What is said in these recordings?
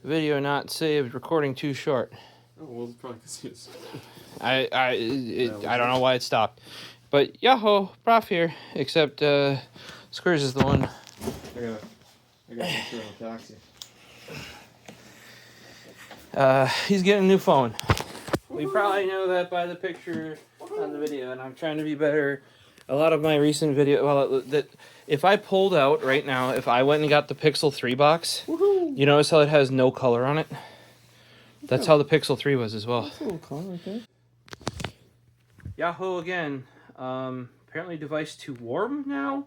Video not saved. Recording too short. Oh, well, it's probably because it's... I don't know why it stopped. But Yahoo, Prof here. Except Squares is the one. I got a picture of a taxi. He's getting a new phone. We probably know that by the picture on the video, and I'm trying to be better. A lot of my recent video, well, that if I pulled out right now, if I went and got the Pixel 3 box, you notice how it has no color on it? That's how the Pixel 3 was as well. That's a little color right there. Yahoo again. Apparently device too warm now.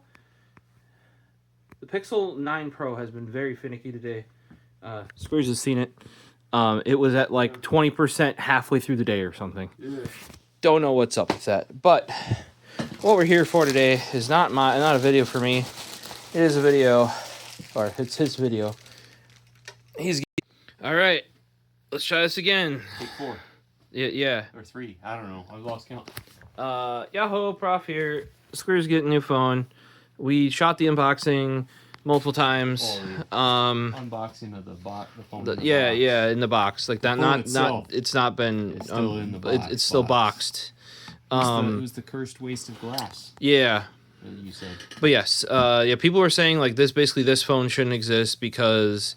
The Pixel 9 Pro has been very finicky today. Squares has seen it. It was at like 20% halfway through the day or something. Yeah. Don't know what's up with that. But what we're here for today is not a video for me. It is a video, or it's his video. All right, let's try this again. Take 4. Yeah. Or 3. I don't know. I've lost count. Yahoo, Prof here. Square's getting a new phone. We shot the unboxing multiple times. Unboxing of the phone. Yeah, in the box like that. It's not been. It's still in the box. It's still boxed. It was the cursed waste of glass. Yeah. You said. But yes, people were saying like this phone shouldn't exist because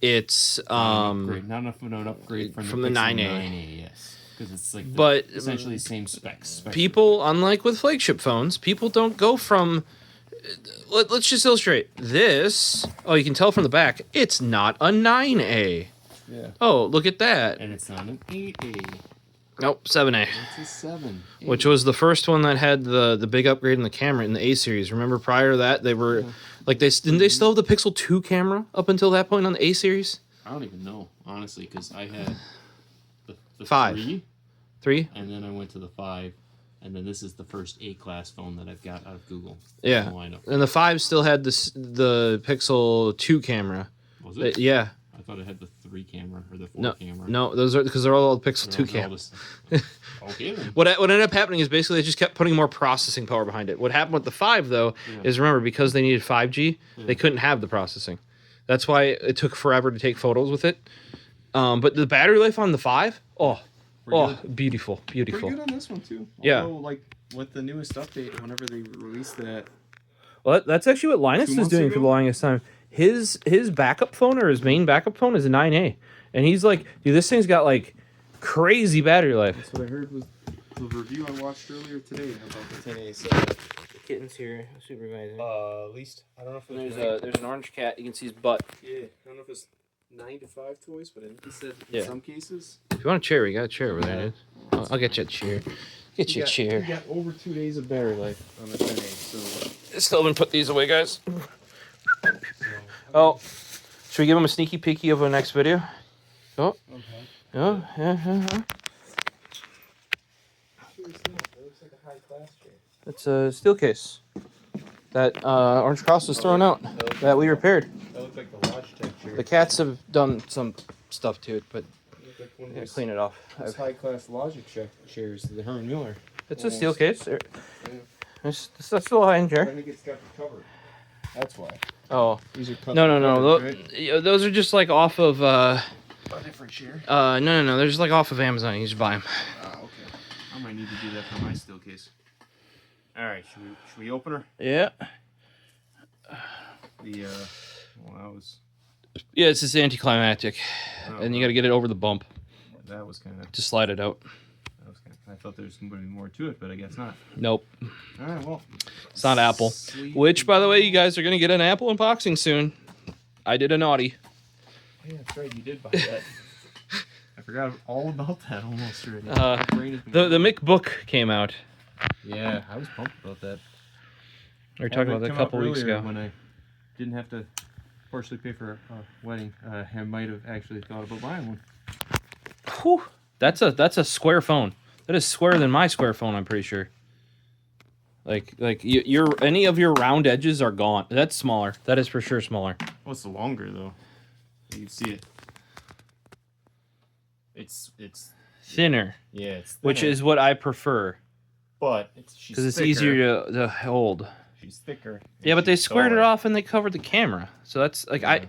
it's not enough of an upgrade from the 9A. 9A, yes. Because it's like essentially the same specs. People, unlike with flagship phones, people don't go from. Let's just illustrate this. Oh, you can tell from the back, it's not a 9A. Yeah. Oh, look at that. And it's not an 8A. Nope, 7A. It's a 7. Which was the first one that had the big upgrade in the camera in the A series. Remember prior to that, they were like didn't they still have the Pixel 2 camera up until that point on the A series? I don't even know, honestly, because I had the 5. 3? And then I went to the 5. And then this is the first A-class phone that I've got out of Google. Yeah, and the 5 still had the Pixel 2 camera. Was it? Yeah. I thought it had the 3 camera or the 4 camera. No, those are because they're all Pixel 2 cameras. Okay. Then. What ended up happening is basically they just kept putting more processing power behind it. What happened with the 5 though is remember because they needed 5G, they couldn't have the processing. That's why it took forever to take photos with it. But the battery life on the 5, beautiful. Pretty good on this one too. Yeah. Although, like with the newest update, whenever they released that. Well, that's actually what Linus is doing for the longest time. His backup phone or his main backup phone is a 9A, and he's like, dude, this thing's got like crazy battery life. That's what I heard was the review I watched earlier today about the 10A. So the kitten's here supervising. At least I don't know if there's an orange cat. You can see his butt. Yeah, I don't know if it's 9 to 5 toys, but he said in some cases. If you want a chair, we got a chair over there, dude. I'll get you a chair. Get you a chair. You got over 2 days of battery life on the 10A, so. Still haven't put these away, guys. Oh, should we give him a sneaky peeky of our next video? Oh, okay. Oh, yeah. That looks like a high class chair. It's a steel case that Orange Cross was throwing out that we repaired. That looked like the Ratcheting chair. The cats have done some stuff to it, but Like one of clean it off. Those high class Logic chairs, the Herman Miller. It's a steel case. It's still a high-end chair. I think it's got the cover. That's why. Oh. These are No. right? Those are just like off of. A different chair. No. They're just like off of Amazon. You just buy them. Okay. I might need to do that for my steel case. All right. Should we open her? Yeah. That was. Yeah, it's just anticlimactic, and you got to get it over the bump. That was kind of. To slide it out. I thought there was going to be more to it, but I guess not. Nope. All right, well. It's not Apple. Which, by the way, you guys are going to get an Apple unboxing soon. I did a naughty. Oh, yeah, that's right. You did buy that. I forgot all about that almost already. The MacBook came out. Yeah, I was pumped about that. We were talking about that a couple weeks ago. When I didn't have to partially pay for a wedding, I might have actually thought about buying one. Whew. That's a square phone. That is squarer than my square phone, I'm pretty sure. Like any of your round edges are gone. That's smaller. That is for sure smaller. Well, it's longer though. You can see it. It's thinner. Yeah, it's thinner. Which is what I prefer. But because it's easier to hold. She's thicker. Yeah, but they squared it off and they covered the camera. So that's like a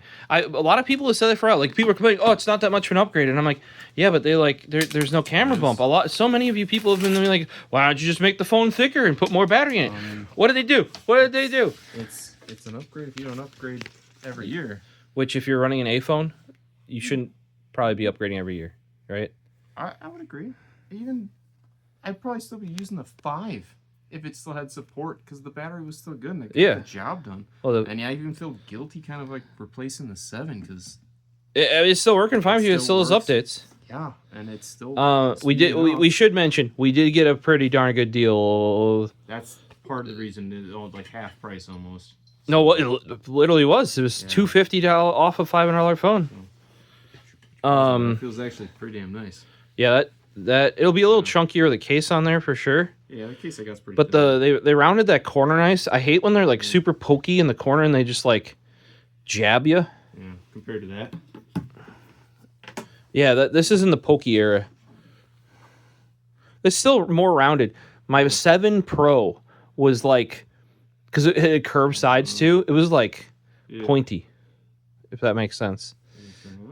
lot of people have said that for out. Like people are complaining, oh, it's not that much of an upgrade, and I'm like, yeah, but they like there's no camera bump. So many of you people have been like, why don't you just make the phone thicker and put more battery in it? What did they do? What did they do? It's an upgrade if you don't upgrade every year. Which, if you're running an A phone, you shouldn't probably be upgrading every year, right? I would agree. I'd probably still be using the 5 if it still had support, because the battery was still good and they got the job done. Well, and I even feel guilty kind of like replacing the 7 because it's still working fine for you. It still has updates. Yeah, and it's still. We should mention we did get a pretty darn good deal. That's part of the reason it was like half price almost. No, it literally was. It was $250 off a $500 phone. It feels actually pretty damn nice. Yeah, that it'll be a little chunkier, the case on there for sure. Yeah, the case I got's pretty. But they rounded that corner nice. I hate when they're like super pokey in the corner and they just like jab you. Yeah, compared to that. Yeah, this is in the pokey era. It's still more rounded. My 7 Pro was like, because it had curved sides too. It was like pointy, if that makes sense.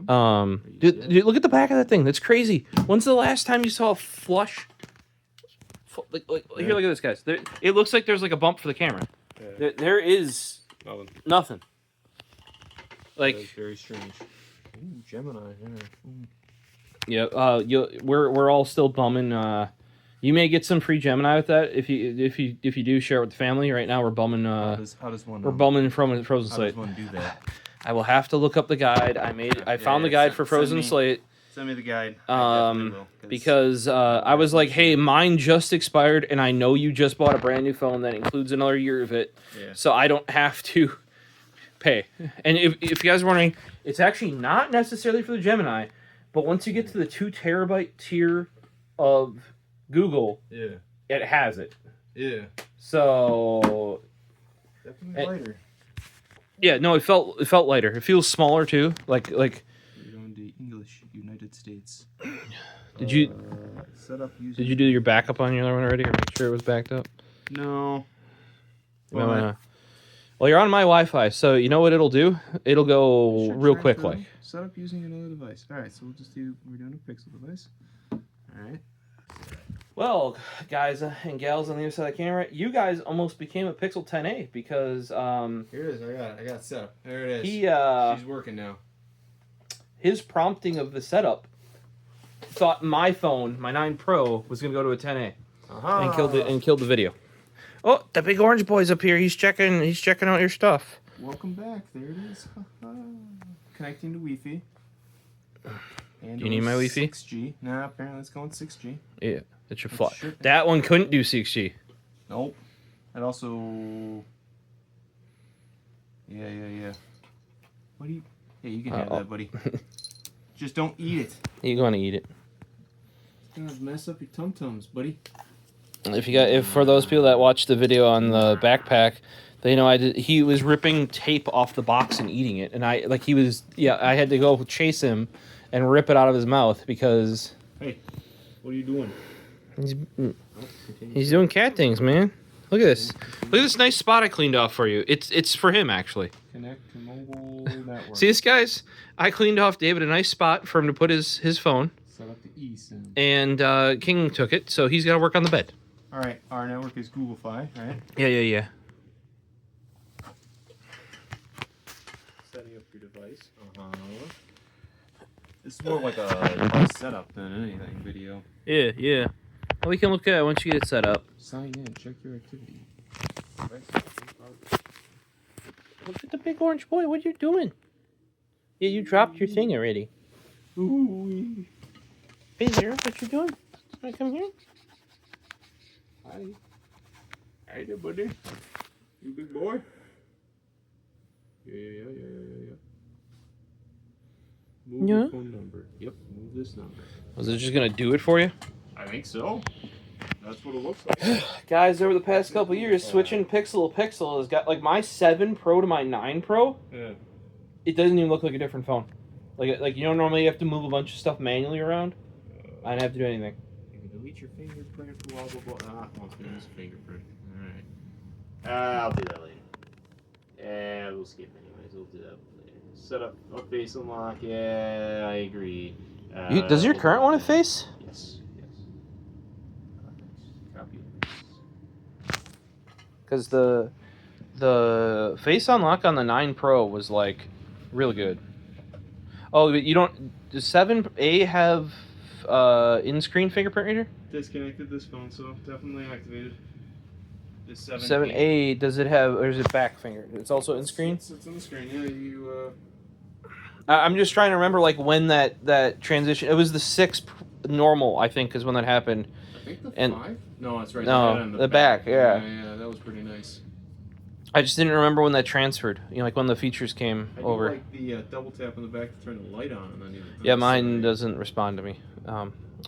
Dude, look at the back of that thing. That's crazy. When's the last time you saw a flush? Here, look at this, guys. It looks like there's like a bump for the camera. Yeah. There is nothing. Like, that is very strange. Ooh, Gemini. Yeah. Yeah. We're all still bumming. You may get some free Gemini with that if you do share it with the family. Right now we're bumming. How does one? We're bumming from Frozen Slate. How does one do that? I will have to look up the guide. I found the guide for Frozen Slate. Send me the guide. Because I was like, hey, mine just expired, and I know you just bought a brand new phone that includes another year of it, so I don't have to pay. And if you guys are wondering, it's actually not necessarily for the Gemini, but once you get to the 2 terabyte tier of Google, it has it. Yeah. So definitely lighter. Yeah, no, it felt lighter. It feels smaller too. Like You're going to English United States. Did you set up using? Did you do your backup on your other one already, or make sure it was backed up? No. Well, you're on my Wi-Fi, so you know what it'll do? It'll go real quick, like. Set up using another device. All right, so we're doing a Pixel device. All right. Well, guys and gals on the other side of the camera, you guys almost became a Pixel 10a because here it is. I got it set up. There it is. She's working now. His prompting of the setup thought my phone, my 9 Pro, was gonna go to a 10a, and killed the video. Oh, the big orange boy's up here. He's checking out your stuff. Welcome back. There it is. Connecting to Wi-Fi. Do you need my Wi-Fi? 6G. Nah, apparently it's going 6G. Yeah, it should fly. That one couldn't do 6G. Nope. And also... Yeah. What do you... Yeah, you can have that, buddy. Just don't eat it. You're going to eat it. It's going to mess up your tum-tums, buddy. If for those people that watched the video on the backpack, they know he was ripping tape off the box and eating it. And I had to go chase him and rip it out of his mouth because... Hey, what are you doing? He's doing cat things, man. Look at this. Look at this nice spot I cleaned off for you. It's for him, actually. Connect to mobile network. See this, guys? I cleaned off David a nice spot for him to put his phone. Set up the eSIM. And King took it, so he's got to work on the bed. All right, our network is Google Fi, right? Yeah. Setting up your device. This is more like a setup than anything video. Yeah. Well, we can look at it once you get it set up. Sign in, check your activity. Look at the big orange boy. What are you doing? Yeah, you dropped your thing already. Ooh. Hey there, what you doing? Want to come here? Hi. Hi there, buddy. You big boy? Yeah. Move your phone number. Yep, move this number. Was it just going to do it for you? I think so. That's what it looks like. Guys, over the past couple years, switching pixel to pixel has got, like, my 7 Pro to my 9 Pro. Yeah. It doesn't even look like a different phone. Like you know, normally you have to move a bunch of stuff manually around. I didn't have to do anything. You can delete your fingerprint, blah, blah, blah. Ah, well, it's going to use a fingerprint. All right. I'll do that later. Yeah, we'll skip anyways. We'll do that later. Set up a face unlock. Yeah, I agree. Does your current one have face? Yes. Copy. Because the face unlock on the 9 Pro was like really good. Oh, but you don't. Does 7A have in-screen fingerprint reader? Disconnected this phone, so definitely activated. This 7A, does it have, or is it back finger? It's also in-screen? It's on the screen, yeah. You. I'm just trying to remember like when that transition. It was the 6 normal, I think, is when that happened. I think the 5? No, that's right. No, the back. Yeah. Yeah, that was pretty nice. I just didn't remember when that transferred. You know, like when the features came over. I like the double tap on the back to turn the light on, and then yeah, mine doesn't respond to me.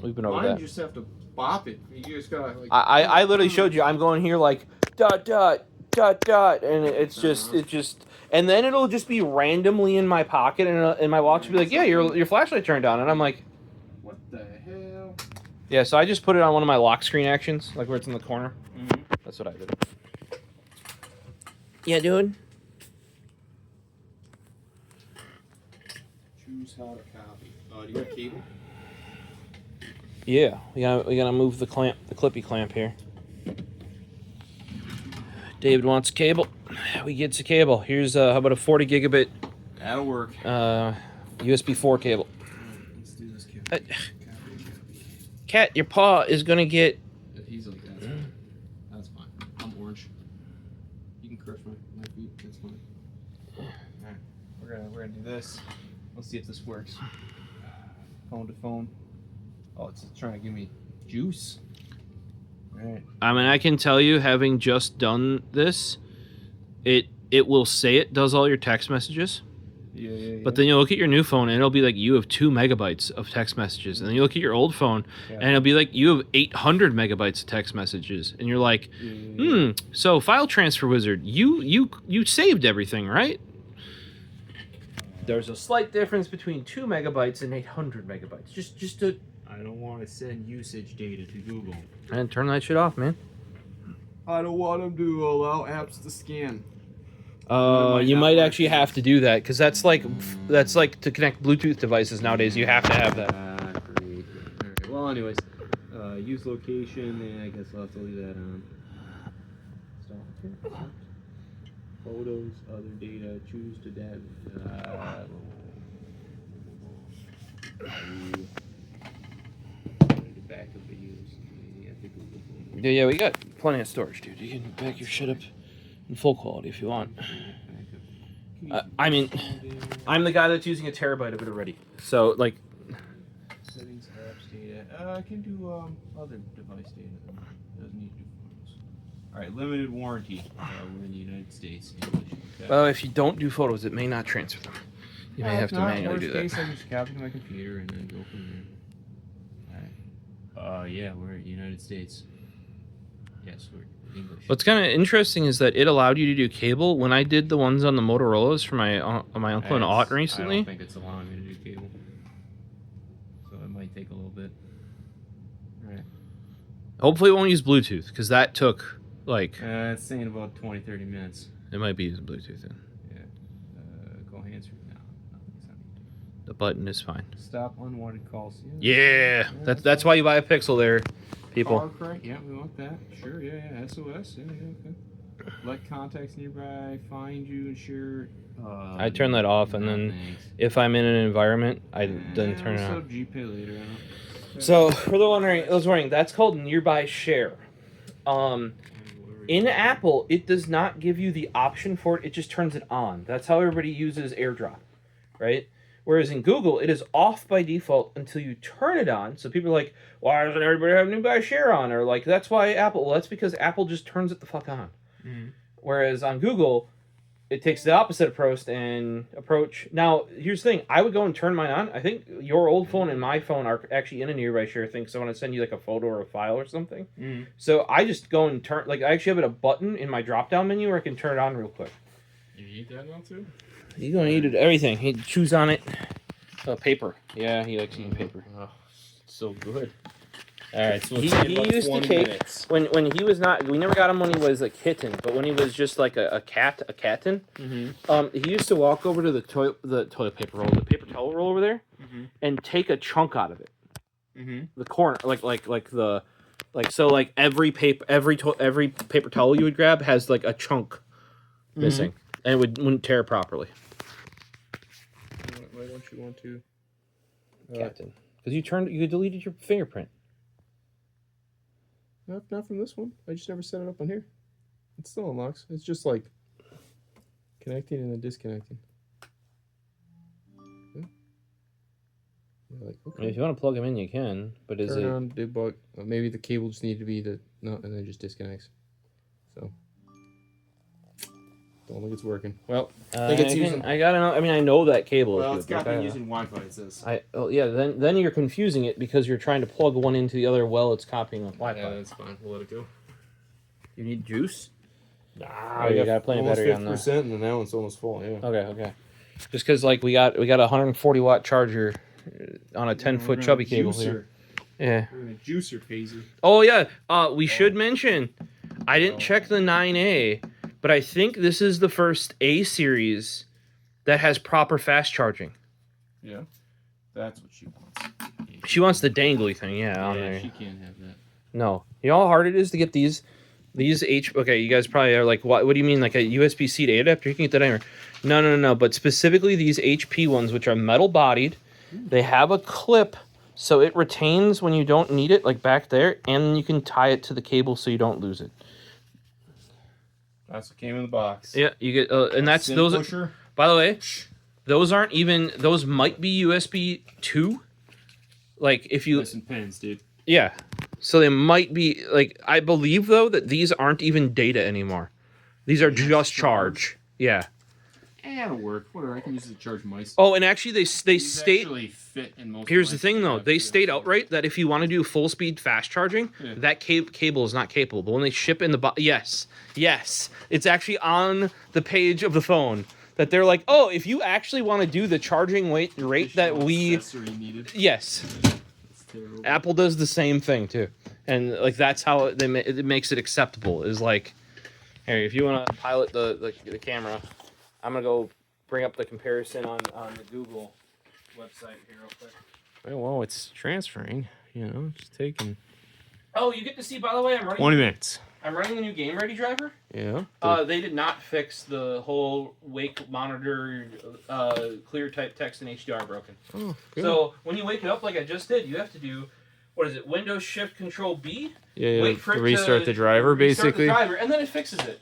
We've been over that. Mine you just have to bop it. You just gotta like. I literally showed you. I'm going here like dot dot dot dot, and it's just and then it'll just be randomly in my pocket, and my watch will be like, yeah, your flashlight turned on, and I'm like, what the hell? Yeah, so I just put it on one of my lock screen actions, like where it's in the corner. Mm-hmm. That's what I did. Yeah, dude. Choose how to copy. Do you have cable? Yeah, we gotta move the clamp, the clippy clamp here. David wants a cable. We get a cable. Here's how about a 40 gigabit? That'll work. USB 4 cable. Let's do this cable. Cat, your paw is gonna get. He's like that. That's fine. I'm orange. You can crush my feet. That's fine. All right, we're gonna do this. Let's see if this works. Phone to phone. Oh, it's trying to give me juice. All right. I mean, I can tell you, having just done this, it will say it does all your text messages. Yeah. But then you look at your new phone and it'll be like you have 2 megabytes of text messages, and then you look at your old phone and it'll be like you have 800 megabytes of text messages, and you're like, so file transfer wizard, you saved everything, right? There's a slight difference between 2 megabytes and 800 megabytes. Just to. I don't want to send usage data to Google. And turn that shit off, man. I don't want them to allow apps to scan. You might actually have to do that, because that's like to connect Bluetooth devices nowadays. You have to have that. Great. All right. Well, anyways, use location. I guess I'll have to leave that on. Stop. Photos, other data. Choose to dev. Back of videos. Yeah, we got plenty of storage, dude. You can back your shit up in full quality if you want. I mean, I'm the guy that's using a terabyte of it already. So, like... Settings, apps, data. I can do other device data. Doesn't need to do photos. Alright, limited warranty. We're in the United States. English. Okay. Well, if you don't do photos, it may not transfer them. You may have to manually do that. Worst case, I just copy to my computer and then go from there. Alright. Yeah, we're in the United States. Yes, we're English. What's kind of interesting is that it allowed you to do cable. When I did the ones on the Motorola's for my uncle and aunt recently, I don't think it's allowing me to do cable, so it might take a little bit. All right. Hopefully it won't use Bluetooth, because that took like. It's saying about 20-30 minutes. It might be using Bluetooth then. Yeah. Go hands-free. No, it's not needed. The button is fine. Stop unwanted calls. Yeah. That's why you buy a Pixel there, people. Car crack. Yeah, we want that. Sure. Yeah. SOS. Yeah. Okay. Let contacts nearby find you. Ensure. I turn that off, and then if I'm in an environment, I then turn it on. GPay later. So for those wondering, that's called nearby share. In Apple, it does not give you the option for it. It just turns it on. That's how everybody uses AirDrop, right? Whereas in Google, it is off by default until you turn it on. So people are like, why doesn't everybody have nearby share on? Or like, that's why Apple. Well, that's because Apple just turns it the fuck on. Mm-hmm. Whereas on Google, it takes the opposite approach. Now, here's the thing. I would go and turn mine on. I think your old phone and my phone are actually in a nearby share thing, so I want to send you like a photo or a file or something. Mm. So I just go and turn, like I actually have a button in my drop-down menu where I can turn it on real quick. You need that now too? He's going to eat it, everything. He chews on it. Paper. Yeah, he likes eating paper. Oh, so good. All right, so he used to take minutes. when he was not. We never got him when he was a kitten, but when he was just like a catten. He used to walk over to the toilet paper roll, the paper towel roll over there, and take a chunk out of it. The corner, like every paper towel you would grab has like a chunk missing, and it wouldn't tear properly. Why don't you want to? Captain, because you deleted your fingerprint. Not from this one. I just never set it up on here. It still unlocks. It's just like connecting and then disconnecting. Yeah. Like, okay. I mean, if you want to plug them in, you can. But is Turn on debug. Maybe the cable just needed to be and then it just disconnects. So don't think it's working. Well, I think it's using. I gotta know. I mean, I know that cable. Well, it's got to be using Wi-Fi. It says. Then you're confusing it because you're trying to plug one into the other while it's copying with Wi-Fi. Yeah, that's fine. We'll let it go. You need juice? Nah, you got plenty of battery on there. 50%, and then that one's almost full. Yeah. Okay. Just because like we got a 140-watt charger on a 10-foot chubby cable here. Yeah. We're in a juicer phaser. Oh yeah. We should mention. I didn't check the 9A, but I think this is the first A series that has proper fast charging. Yeah. That's what she wants. She wants the dangly thing. Yeah. On there. She can't have that. No. You know how hard it is to get these okay, you guys probably are like, what do you mean, like a USB-C to A adapter? You can get that anywhere. No. But specifically these HP ones, which are metal-bodied, they have a clip, so it retains when you don't need it, like back there, and you can tie it to the cable so you don't lose it. That's what came in the box. Yeah, you get, and that's Sim those. pusher. By the way, those aren't even. Those might be USB 2. Like if you Missing pins, dude. Yeah. So they might be, like, I believe, though, that these aren't even data anymore. These are just charge. Yeah. That'll work. Whatever, I can use it to charge mice. Oh, and actually, they state... actually fit in most Here's the thing, though. They state outright that if you want to do full-speed fast charging, that cable is not capable. But when they ship in the... Yes. It's actually on the page of the phone. That they're like, oh, if you actually want to do the charging rate that we... Yes. Apple does the same thing too, and like that's how it makes it acceptable. Is like, here, if you want to pilot the camera, I'm gonna go bring up the comparison on the Google website here real quick. Well, it's transferring. You know, it's taking. Oh, you get to see. By the way, I'm running 20 minutes. I'm running the new Game Ready driver. Yeah. They did not fix the whole wake monitor clear type text and HDR broken. Oh, good. So when you wake it up like I just did, you have to do, what is it, Windows Shift Control B? Yeah. Wait for it restart to the driver, basically. Restart the driver, and then it fixes it.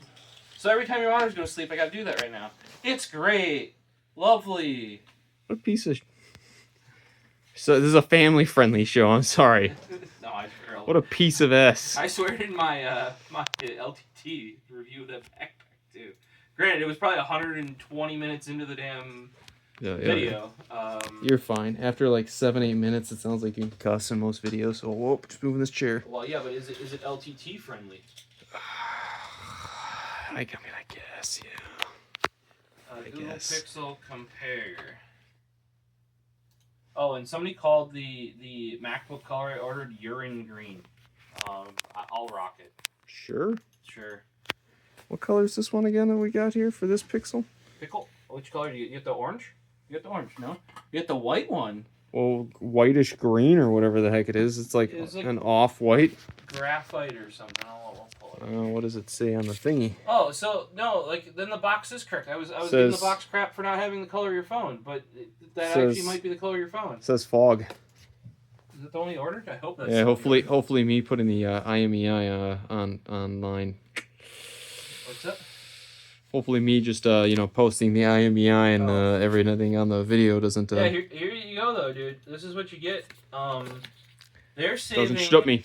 So every time your monitor's going to sleep, I got to do that right now. It's great. Lovely. What a piece of... So this is a family-friendly show. I'm sorry. No, I swear. What a piece of S. I swear in my my LTT review of that backpack too. Granted, it was probably 120 minutes into the damn video. You're fine. After like 7-8 minutes, it sounds like you can cuss in most videos. So whoop, just moving this chair. Well, yeah, but is it LTT friendly? I guess, yeah. Google Pixel Compare. Oh, and somebody called the MacBook color I ordered urine green. I'll rock it. Sure. What color is this one again that we got here for this Pixel? Pickle? Which color do you get? You get the orange? You get the orange, no? You get the white one. Well, whitish green or whatever the heck it is. It's like an off-white. Graphite or something. I'll pull it. What does it say on the thingy? Oh, so no, like then the box is correct. I was giving the box crap for not having the color of your phone, but that actually might be the color of your phone. It says fog. Is it the one you ordered? I hope that's. Yeah, hopefully me putting the IMEI online. What's up? Hopefully me just posting the IMEI and everything on the video doesn't. Yeah, here you go though, dude. This is what you get. They're saving. Doesn't shut me.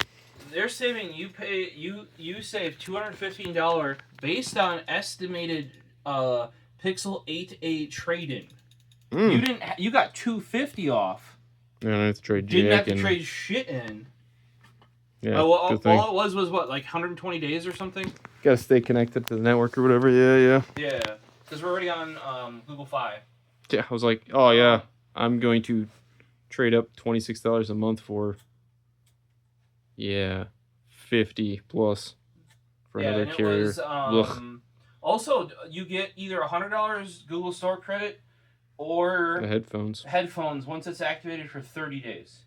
They're saving. You save $215 based on estimated Pixel 8a trade-in. You got $250 off. Yeah, I have to trade. Didn't have to trade shit in. Yeah, all it was what, like 120 days or something? Gotta stay connected to the network or whatever. Yeah. Yeah, because we're already on Google Fi. Yeah, I was like, oh yeah, I'm going to trade up $26 a month for Yeah, 50 plus for another and carrier. It was, also, you get either $100 Google Store credit or the headphones once it's activated for 30 days.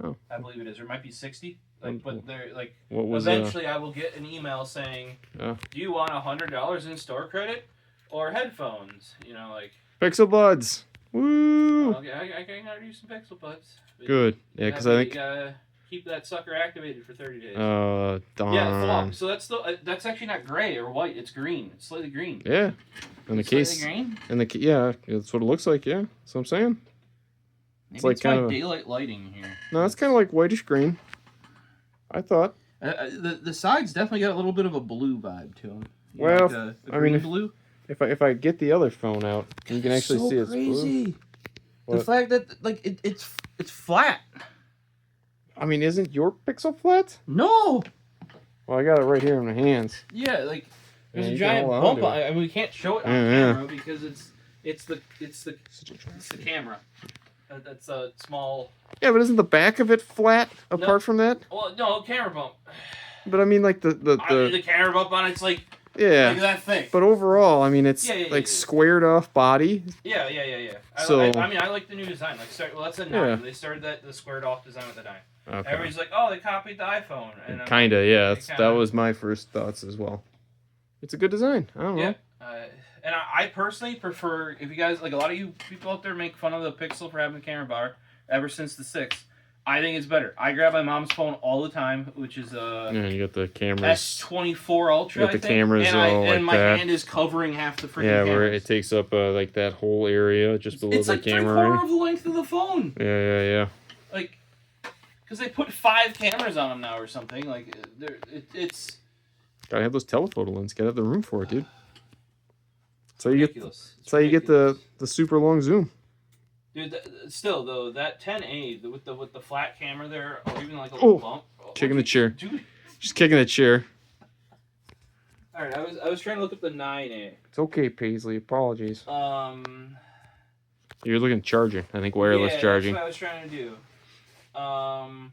Oh, I believe it is, or it might be 60. But they're like, what eventually I will get an email saying, "Do you want $100 in store credit or headphones?" You know, like Pixel Buds. Woo! Okay, I can use some Pixel Buds. Good, yeah, because I think you gotta keep that sucker activated for 30 days. Darn. Yeah, so that's actually not gray or white. It's green. It's slightly green. Yeah, in the case. Green. Yeah, that's what it looks like. Yeah, that's what I'm saying. Maybe it's kind of daylight lighting here. No, it's kind of like whitish green. I thought. The sides definitely got a little bit of a blue vibe to them. Well, like I mean, blue. If I get the other phone out, you can actually see it's crazy. Blue. The fact that it's flat. I mean, isn't your Pixel flat? No. Well, I got it right here in my hands. Yeah, like there's a giant bump. I mean, we can't show it on camera because it's the camera. That's a small. Yeah, but isn't the back of it flat apart from that? Well, no, camera bump. But I mean, like the camera bump on it's like that thing. But overall, I mean, it's squared off body. Yeah. So I mean, I like the new design. That's a 9. Yeah. They started the squared off design with the 9. Okay. Everybody's like, oh, they copied the iPhone. And kinda, yeah. That was my first thoughts as well. It's a good design. I don't know. And I personally prefer, if you guys, like a lot of you people out there make fun of the Pixel for having the camera bar ever since the 6. I think it's better. I grab my mom's phone all the time, which is you got the cameras. S24 Ultra, you got the cameras and my hand is covering half the freaking cameras. Where it takes up like that whole area just below the camera. It's like 3/4 of the length of the phone. Yeah. Like, because they put 5 cameras on them now or something. Like, it's... Gotta have those telephoto lenses. Gotta have the room for it, dude. That's how you get the super long zoom. Dude, still though, that 10A with the flat camera there, or even like a little bump. Kicking the chair. Dude. Just kicking the chair. All right, I was trying to look up the 9A. It's okay, Paisley. Apologies. You're looking at charging. I think wireless charging. That's what I was trying to do.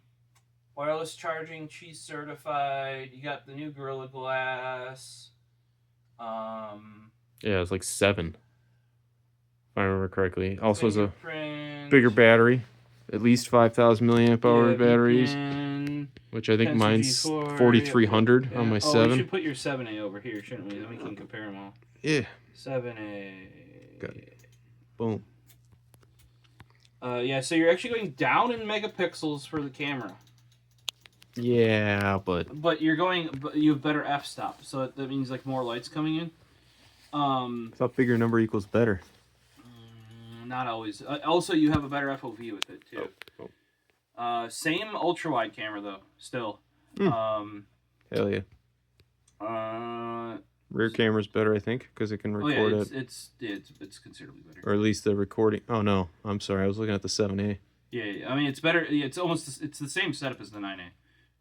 Wireless charging, cheese certified. You got the new Gorilla Glass. Yeah, it's like 7. If I remember correctly. Also has a bigger battery. At least 5,000 milliamp hour batteries. Which I think mine's 4,300 on my 7. We should put your 7A over here, shouldn't we? Then we can compare them all. Yeah. 7A. Got it. Boom. So you're actually going down in megapixels for the camera. Yeah, but you have better f-stop, so that means like more lights coming in. I thought bigger number equals better. Not always. Also, you have a better FOV with it too. Same ultra wide camera though. Still. Hell yeah. Rear camera's better, I think, because it can record it. It's considerably better. Or at least the recording. Oh no, I'm sorry. I was looking at the 7A. Yeah. I mean, it's better. It's the same setup as the 9A,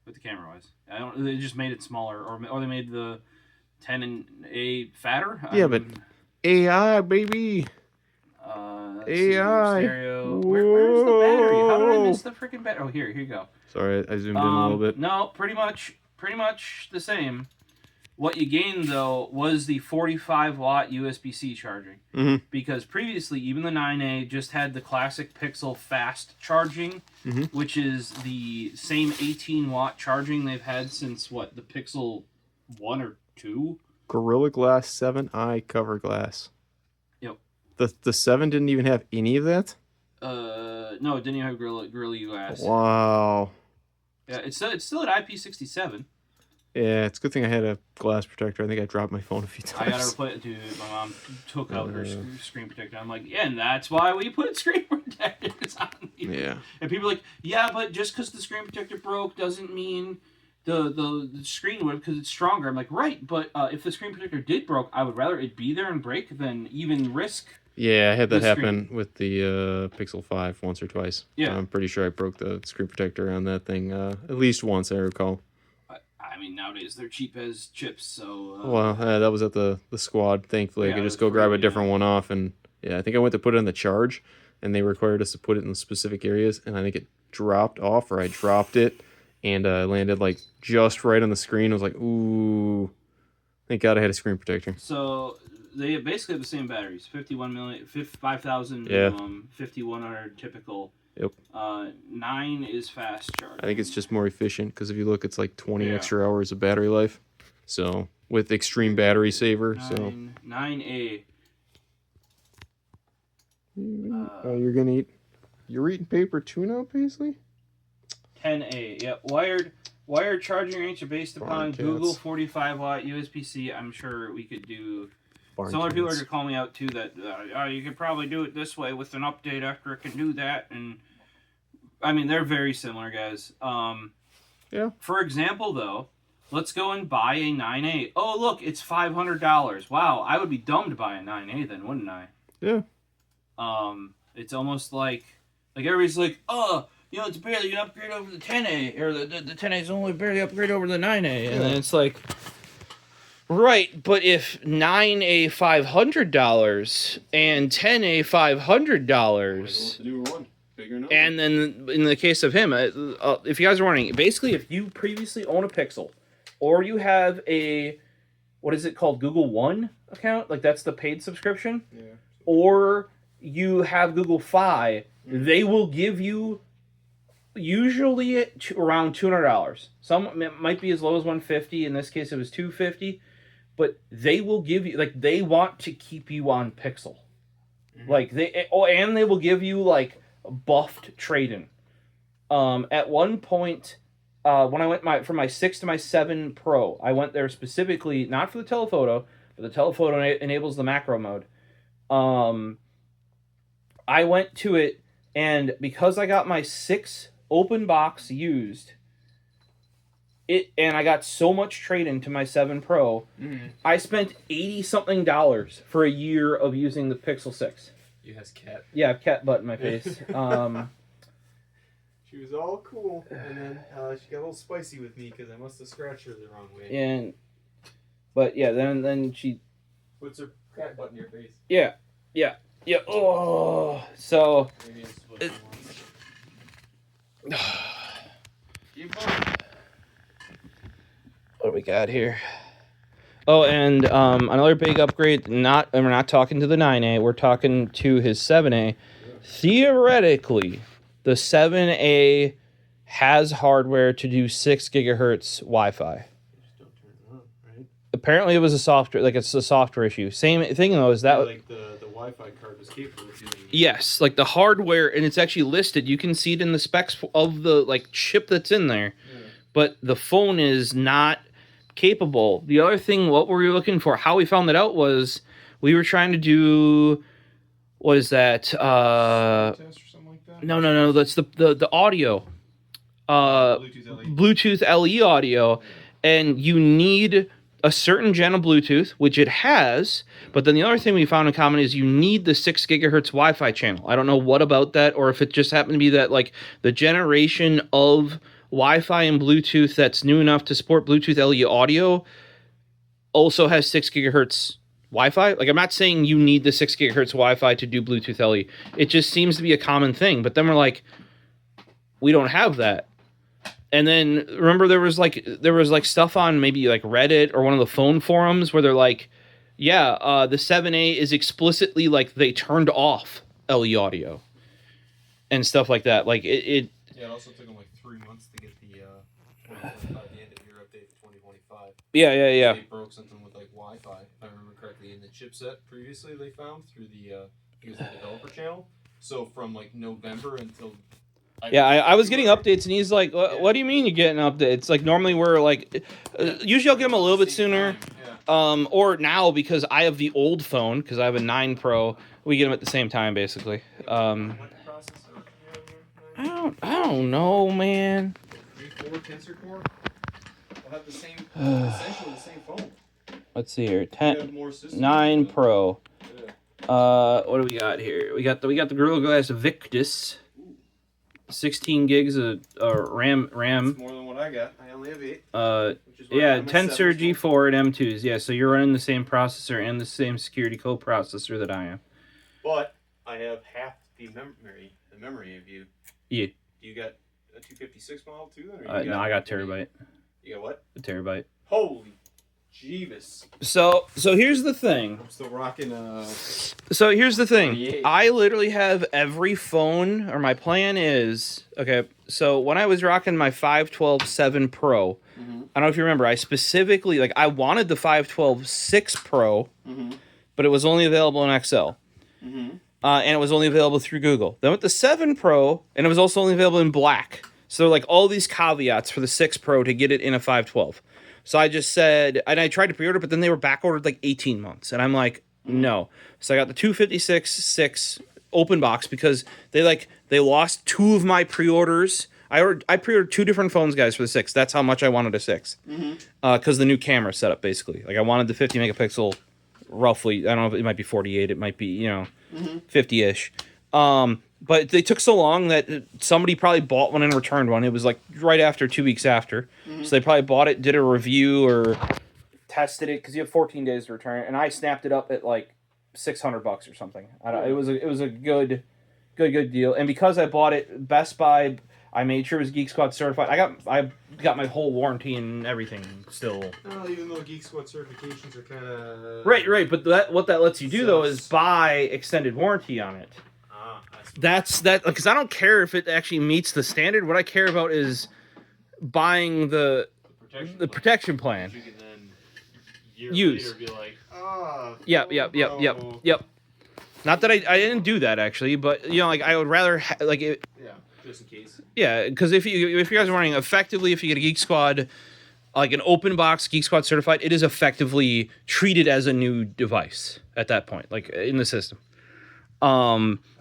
with the camera wise. They just made it smaller, or they made the 10A fatter. Yeah, but AI baby. AI. Stereo. Where's the battery? How did I miss the freaking battery? Oh, here you go. Sorry, I zoomed in a little bit. No, pretty much the same. What you gained though was the 45-watt USB-C charging, because previously even the 9A just had the classic Pixel fast charging, which is the same 18-watt charging they've had since the Pixel 1 or 2. Gorilla Glass 7i cover glass. Yep. The 7 didn't even have any of that? No, it didn't even have Gorilla Glass. Wow. Yeah, it's still at IP67. Yeah, it's a good thing I had a glass protector. I think I dropped my phone a few times. I gotta replace it, dude. My mom took out her screen protector. I'm like, and that's why we put screen protectors on these. Yeah. And people are like, yeah, but just because the screen protector broke doesn't mean the screen would, because it's stronger. I'm like, right, but if the screen protector did broke, I would rather it be there and break than even risk. Yeah, I had that happen with the Pixel 5 once or twice. Yeah. I'm pretty sure I broke the screen protector on that thing at least once, I recall. I mean, nowadays they're cheap as chips, so... well, that was at the squad, thankfully. I could just go grab a different one off, and yeah, I think I went to put it in the charge, and they required us to put it in specific areas, and I think it dropped off, or I dropped it, and I landed like just right on the screen. I was like, ooh, thank God I had a screen protector. So they basically have the same batteries: 5,000 minimum, 5,100 typical. Yep. 9 is fast charging. I think it's just more efficient because if you look, it's like 20 extra hours of battery life. So with extreme battery saver. 9A. You're eating paper too now, Paisley? 10A. Yep. Wired charging range are based upon Google 45-watt USB-C. I'm sure we could do. Some other people are going to call me out too that you could probably do it this way with an update after it can do that. And I mean, they're very similar, guys. Yeah. For example, though, let's go and buy a 9A. Oh, look, it's $500. Wow, I would be dumb to buy a 9A then, wouldn't I? Yeah. It's almost like everybody's like, oh, you know, it's barely an upgrade over the 10A, or the 10A is only barely upgrade over the 9A, and then it's like, right, but if 9A $500 and 10A $500, and then in the case of him, if you guys are wondering, basically if you previously own a Pixel, or you have a, what is it called, Google One account, like that's the paid subscription, or you have Google Fi, they will give you usually around $200. Some it might be as low as $150. In this case, it was $250. But they will give you, like, they want to keep you on Pixel. Like and they will give you like buffed trade-in. At one point, when I went from my 6 to my 7 Pro, I went there specifically not for the telephoto, but the telephoto enables the macro mode. I went to it, and because I got my 6 open box used, and I got so much trade-in to my 7 Pro, I spent $80-something for a year of using the Pixel 6. You has cat. Yeah, I have cat butt in my face. She was all cool, and then she got a little spicy with me because I must have scratched her the wrong way. But yeah, then she puts her cat butt in your face. Yeah. Oh, so. What do we got here? Oh, and another big upgrade. We're not talking to the 9A. We're talking to his 7A. Theoretically, the 7A has hardware to do 6 gigahertz Wi-Fi. Just don't turn it on, right? Apparently, it was it's a software issue. Same thing though. Is that like the Wi-Fi card was capable of doing? Yes, like the hardware, and it's actually listed. You can see it in the specs of the chip that's in there, but the phone is not capable. The other thing, what were we looking for? How we found that out was we were trying to do. What is that? Test or something like that? No. That's the audio. Bluetooth LE audio, and you need a certain gen of Bluetooth, which it has, but then the other thing we found in common is you need the 6 gigahertz Wi-Fi channel. I don't know what about that, or if it just happened to be that the generation of Wi-Fi and Bluetooth that's new enough to support Bluetooth LE audio also has 6 gigahertz Wi-Fi. I'm not saying you need the 6 gigahertz Wi-Fi to do Bluetooth LE. It just seems to be a common thing, but then we're like, we don't have that. And then remember there was stuff on maybe Reddit or one of the phone forums where they're like, yeah, the 7A is explicitly they turned off LE audio and stuff like that. Yeah, it also took them 3 months to get the 2025, the end of year update for 2025. Yeah. They broke something with Wi-Fi, if I remember correctly, in the chipset previously they found through the developer channel. So from November until I was getting updates, and he's like, what do you mean you're getting updates? Normally we're usually I'll get them a little bit sooner. Or now, because I have the old phone, because I have a 9 Pro, we get them at the same time, basically. I don't know, man. 3-4 tensor core? We'll have essentially the same phone. Let's see here. 9 Pro. What do we got here? We got the Gorilla Glass Victus. 16 gigs of RAM. That's more than what I got. I only have 8. Tensor G4 and M2s. Yeah, so you're running the same processor and the same security co-processor that I am. But I have half the memory of you. Yeah. You got a 256 model too? No, I got terabyte. You got what? A terabyte. Holy Jeebus. So here's the thing. I'm still rocking So here's the thing. 28. I literally have every phone, or my plan is, okay, so when I was rocking my 512 7 Pro, I don't know if you remember, I specifically, like, I wanted the 512 6 Pro, but it was only available in XL. And it was only available through Google. Then with the 7 Pro, and it was also only available in black. So like all these caveats for the 6 Pro to get it in a 512. So I just said, and I tried to pre-order, but then they were back ordered like 18 months. And I'm like, no. So I got the 256 6 open box because they lost 2 of my pre-orders. I pre-ordered 2 different phones, guys, for the 6. That's how much I wanted a 6. Because the new camera setup, basically. Like I wanted the 50 megapixel, roughly. I don't know if it might be 48. It might be, 50-ish. But they took so long that somebody probably bought one and returned one. It was like right after, 2 weeks after. So they probably bought it, did a review, or tested it, because you have 14 days to return it. And I snapped it up at like $600 or something. It was a good deal. And because I bought it Best Buy, I made sure it was Geek Squad certified. I got my whole warranty and everything still. Well, even though Geek Squad certifications are kind of... Right. But what that lets you do, though, is buy extended warranty on it. That's because I don't care if it actually meets the standard. What I care about is buying the protection plan. You can then use. Later be like, Yep. Not that I didn't do that actually, but like I would rather like it. Yeah, just in case. Yeah, because if you guys are wondering, effectively, if you get a Geek Squad, like an open box Geek Squad certified, it is effectively treated as a new device at that point, like in the system. I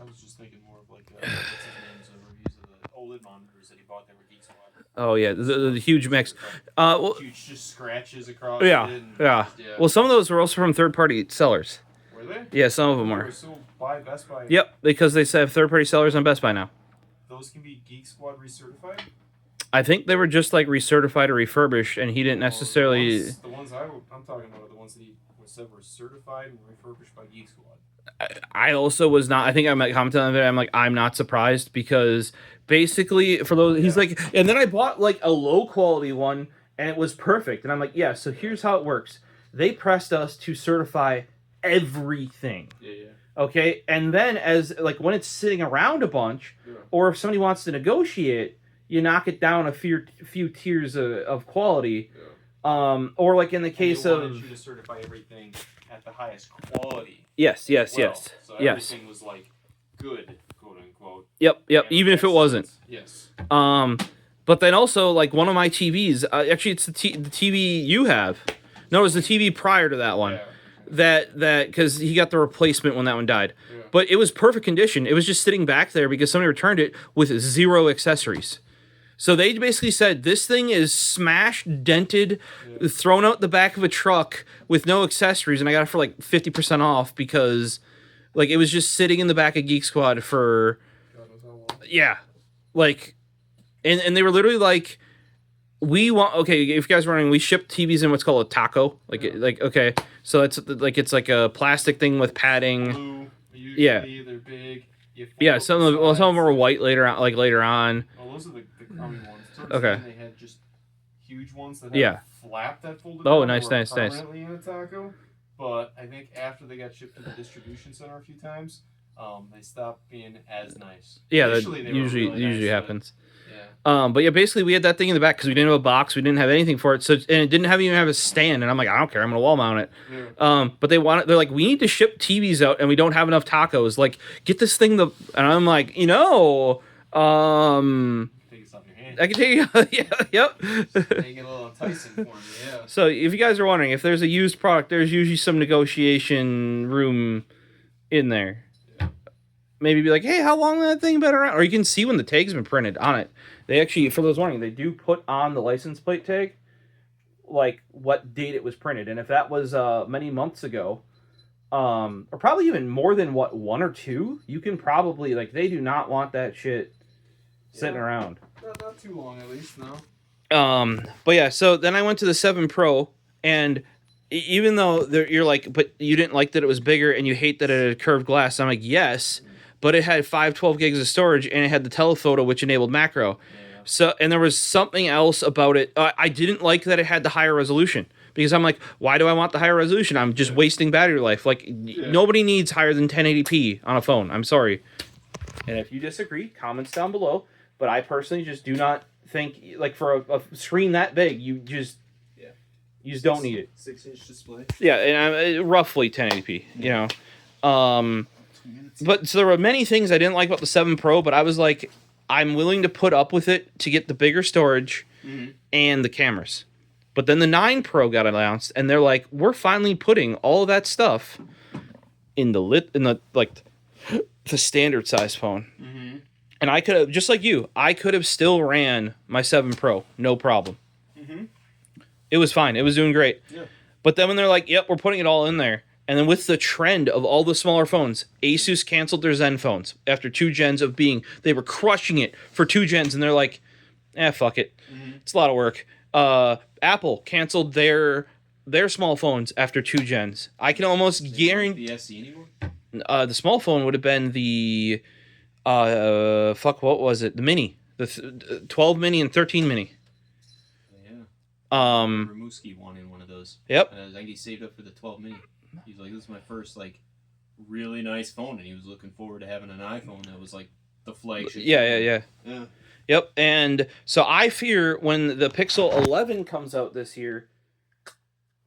was just thinking more of like what's his name's reviews of the OLED monitors that he bought that were Geek Squad. Oh yeah, the huge mix. Huge just scratches across. Yeah. Well, some of those were also from third-party sellers. Were they? Yeah, some of them were. So buy Best Buy. Yep, because they have third-party sellers on Best Buy now. Those can be Geek Squad recertified? I think they were just like recertified or refurbished, and he didn't necessarily. The ones I'm talking about are the ones that he said were certified and refurbished by Geek Squad. I also was not. I think I might comment on it. I'm like, I'm not surprised, because basically for those, he's like, and then I bought like a low quality one and it was perfect. And I'm like, yeah. So here's how it works. They pressed us to certify everything. Yeah. Okay, and then as like when it's sitting around a bunch, or if somebody wants to negotiate, you knock it down a few tiers of quality. Or like in the case of you to certify everything at the highest quality. Yes. So everything was like good, quote unquote. Yep. Even if it wasn't. Yes. But then also like one of my TVs, actually it's the TV you have. No, it was the TV prior to that one. Yeah. That because he got the replacement when that one died. Yeah. But it was perfect condition. It was just sitting back there because somebody returned it with 0 accessories. So they basically said, this thing is smashed, dented, thrown out the back of a truck with no accessories, and I got it for like 50% off because like it was just sitting in the back of Geek Squad for like and they were literally like, we want, okay, if you guys are wondering, we ship TVs in what's called a taco. Okay. So it's like a plastic thing with padding. Blue, usually they're big. Some of them were white later on. Oh, those are the crummy ones. Okay. They had just huge ones that had a flap that folded nice. permanently in a taco. But I think after they got shipped to the distribution center a few times, they stopped being as nice. Yeah, that usually happens. But yeah, basically we had that thing in the back because we didn't have a box, we didn't have anything for it, so and it didn't even have a stand. And I'm like, I don't care, I'm gonna wall mount it. Yeah. But they're like, we need to ship TVs out, and we don't have enough tacos. Like, get this thing and I'm like, take it off your hand. I can take it. Yep. Make it a little enticing for me. Yeah. So if you guys are wondering, if there's a used product, there's usually some negotiation room in there. Maybe be like, hey, how long that thing been around? Or you can see when the tag's been printed on it. They actually, for those wondering, they do put on the license plate tag, like what date it was printed. And if that was many months ago, or probably even more than 1 or 2, you can probably, like, they do not want that shit sitting around. Not too long, at least, no. But yeah, so then I went to the 7 Pro, and even though you're like, but you didn't like that it was bigger and you hate that it had curved glass, I'm like, yes. But it had 512 gigs of storage, and it had the telephoto, which enabled macro. Yeah. So, and there was something else about it. I didn't like that it had the higher resolution because I'm like, why do I want the higher resolution? I'm just wasting battery life. Like, nobody needs higher than 1080p on a phone. I'm sorry. And if you disagree, comments down below. But I personally just do not think, like, for a screen that big, you just don't need it. 6-inch display. Yeah, and roughly 1080p, you know. But so there were many things I didn't like about the 7 Pro, but I was like, I'm willing to put up with it to get the bigger storage and the cameras. But then the 9 Pro got announced, and they're like, we're finally putting all of that stuff in the standard size phone. And I could have, just like you, I could have still ran my 7 Pro, no problem. It was fine. It was doing great. Yeah. But then when they're like, yep, we're putting it all in there. And then with the trend of all the smaller phones, Asus canceled their Zen phones after 2 gens of being, they were crushing it for 2 gens. And they're like, fuck it. It's a lot of work. Apple canceled their small phones after 2 gens. I can almost guarantee. The SE anymore? The small phone would have been the, what was it? The Mini. The 12 Mini and 13 Mini. Ramuski wanted one of those. Yep. I think he saved up for the 12 mini. He's like, this is my first like really nice phone, and he was looking forward to having an iPhone that was like the flagship. Yeah. Yep. And so I fear when the Pixel 11 comes out this year,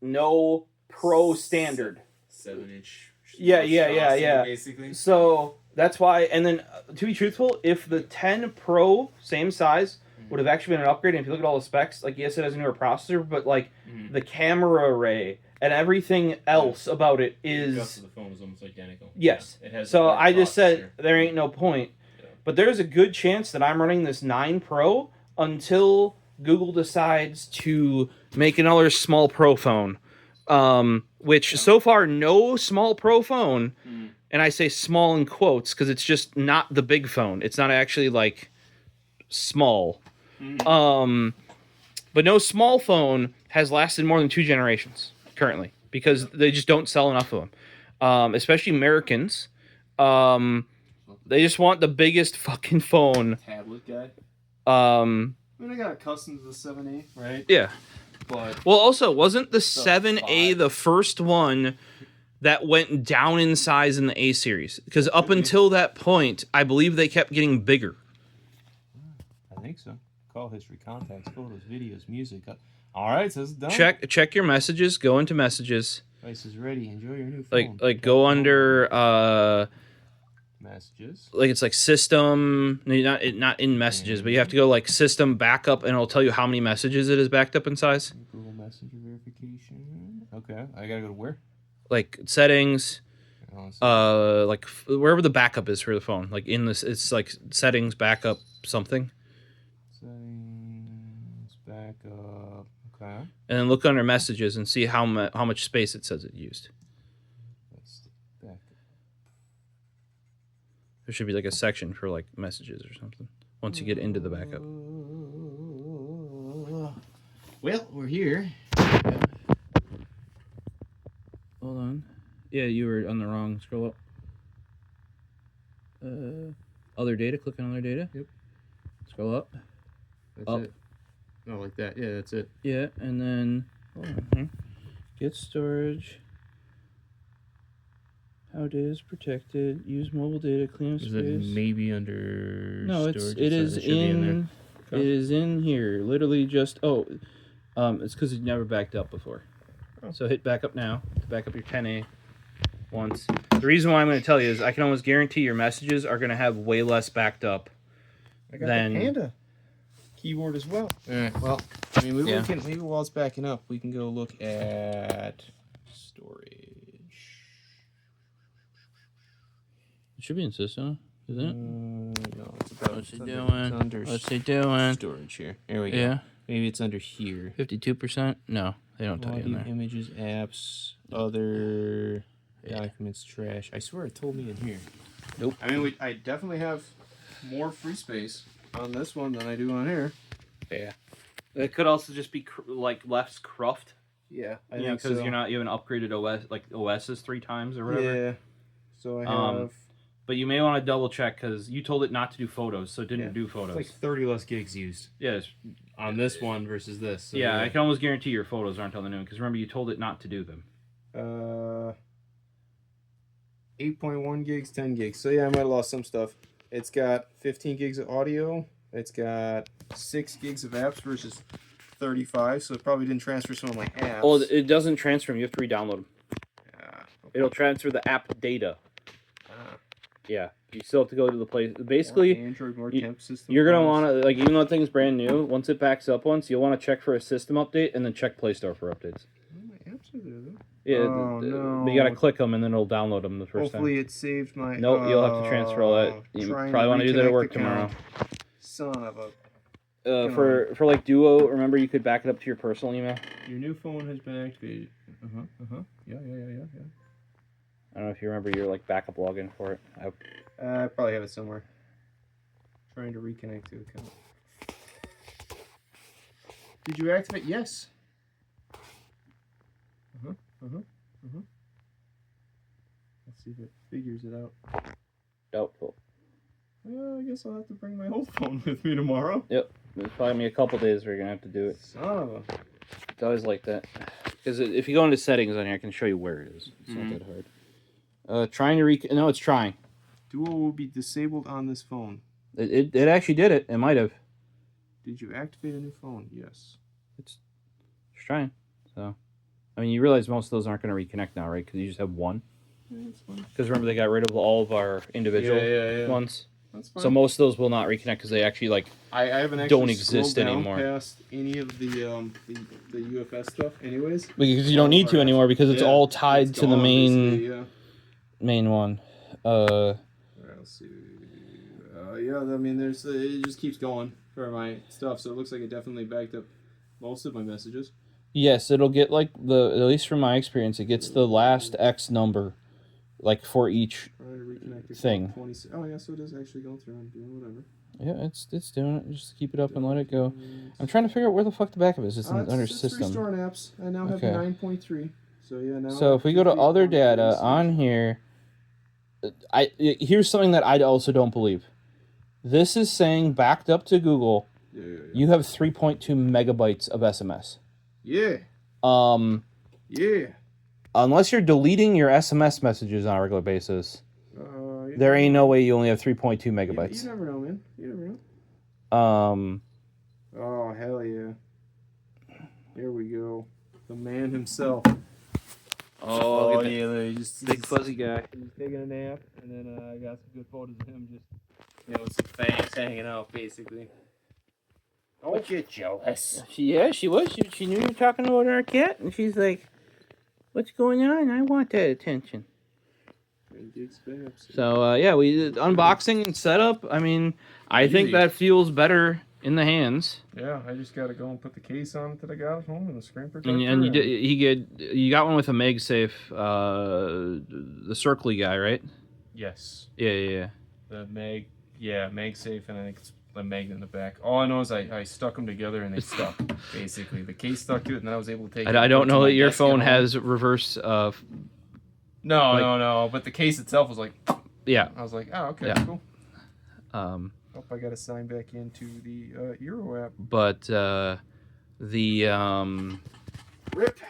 no Pro standard. 7-inch. Yeah. Basically. So that's why. And then to be truthful, if the 10 Pro same size would have actually been an upgrade, and if you look at all the specs, like, yes, it has a newer processor, but like the camera array and everything else about it is. The rest of the phone is almost identical. Yes. It has. So I just said there ain't no point, but there's a good chance that I'm running this 9 Pro until Google decides to make another small Pro phone, which so far no small Pro phone, and I say small in quotes because it's just not the big phone. It's not actually like small. But no small phone has lasted more than 2 generations currently because they just don't sell enough of them. Especially Americans. They just want the biggest fucking phone. Tablet guy. I mean, I got accustomed to the 7A, right? Yeah. But well, also, wasn't the 7A the first one that went down in size in the A series? Because up until that point, I believe they kept getting bigger. I think so. Call history, contacts, photos, videos, music. All right, so it's done. Check your messages. Go into messages. Device is ready. Enjoy your new phone. Like go under messages. Like it's like system. Not in messages, but you have to go like system backup, and it'll tell you how many messages it is backed up in size. Google Messenger verification. Okay, I gotta go to where? Like settings. Like wherever the backup is for the phone. Like in this, it's like settings backup something. Settings, backup, okay. And then look under messages and see how much space it says it used. That's backup. There should be like a section for like messages or something once you get into the backup. Well, we're here. Hold on. Yeah, you were on the wrong. Scroll up. Other data. Click on other data. Yep. Scroll up. That's up. it. Oh, like that. Yeah, that's it. Yeah, and then hold on here. Get storage. How data is protected. Use mobile data. Clean up space. Is it maybe under? No, storage? it is in. Okay. It is in here. Literally just it's because it never backed up before. Oh. So hit back up now to back up your 10A once. The reason why I'm going to tell you is I can almost guarantee your messages are going to have way less backed up. I got the Panda keyboard as well. All right. Well, I mean, maybe while it's backing up, we can go look at storage. It should be in system, isn't it? No, it's about. What's it doing? What's it doing? Storage here. There we go. Yeah. Maybe it's under here. 52%? No, they don't tell you in there. Images, apps, other documents, trash. I swear it told me in here. Nope. I mean, I definitely have more free space on this one than I do on here. Yeah. It could also just be like less cruft. Yeah, I think because you haven't upgraded OS OSs 3 times or whatever. Yeah. So I have But you may want to double check because you told it not to do photos, so it didn't do photos. It's like 30 less gigs used. Yes. On this one versus this. So I can almost guarantee your photos aren't on the new one because remember you told it not to do them. 8.1 gigs, 10 gigs. So yeah, I might have lost some stuff. It's got 15 gigs of audio. It's got 6 gigs of apps versus 35, so it probably didn't transfer some of my apps. Well, it doesn't transfer them. You have to re-download them. Yeah, okay. It'll transfer the app data. Yeah, you still have to go to the place. Basically, Android more temp system. You're gonna want to like even though thing's brand new. Once it backs up you'll want to check for a system update and then check Play Store for updates. Oh, my apps are there though. Yeah, no. But you gotta click them and then it'll download them the first Hopefully time. it saved my. Nope, you'll have to transfer all that. You probably want to do that at work tomorrow. Son of a. For like Duo, remember you could back it up to your personal email. Your new phone has been activated. Yeah. I don't know if you remember your like backup login for it. I probably have it somewhere. Trying to reconnect to the account. Did you activate? Yes. Let's see if it figures it out. Doubtful. Well, I guess I'll have to bring my old phone with me tomorrow. Yep. It's probably me a couple days where you're gonna have to do it. Son of a. It's always like that. Because if you go into settings on here, I can show you where it is. It's not that hard. Trying to no, it's trying. Duo will be disabled on this phone. It actually did it. It might have. Did you activate a new phone? Yes. It's trying. So, I mean, you realize most of those aren't going to reconnect now, right? Because you just have one. Yeah, that's fine. Because remember, they got rid of all of our individual ones. That's fine. So most of those will not reconnect because they actually I haven't actually don't exist anymore. Past any of the UFS stuff, anyways. Because you don't need to anymore because it's all tied to the main one. All right, let's see. Yeah, I mean, it just keeps going for my stuff, so it looks like it definitely backed up most of my messages. Yes, it'll get like at least from my experience, it gets the last X number, like for each thing. Oh yeah, so it is actually going through and doing whatever. Yeah, it's doing it. Just keep it up and let it go. I'm trying to figure out where the fuck the backup is. It's under system. Restoring apps. I now have 9.3. So yeah, now. So if we go to other data on here, here's something that I also don't believe. This is saying backed up to Google. Yeah. You have 3.2 megabytes of SMS. Yeah. Yeah. Unless you're deleting your SMS messages on a regular basis, there ain't no way you only have 3.2 megabytes. You never know, man. You never know. Oh, hell yeah. Here we go. The man himself. Oh yeah, just big fuzzy guy. He's taking a nap, and then I got some good photos of him just, with some fangs hanging out, basically. Don't get jealous. She was. She knew you were talking about our cat, and she's like, "What's going on? I want that attention." So we did unboxing and setup. I mean, I think that feels better in the hands. Yeah, I just gotta go and put the case on it that I got at home and the screen protector. And you got one with a MagSafe, the circly guy, right? Yes. Yeah. The MagSafe, and I think it's the magnet in the back. All I know is I stuck them together and they stuck. Basically, the case stuck to it, and then I was able to take it. I don't know that your phone has reverse. No. But the case itself was like. Yeah. I was like, oh, okay, yeah. cool. Hope I got to sign back into the Euro app. But Rip.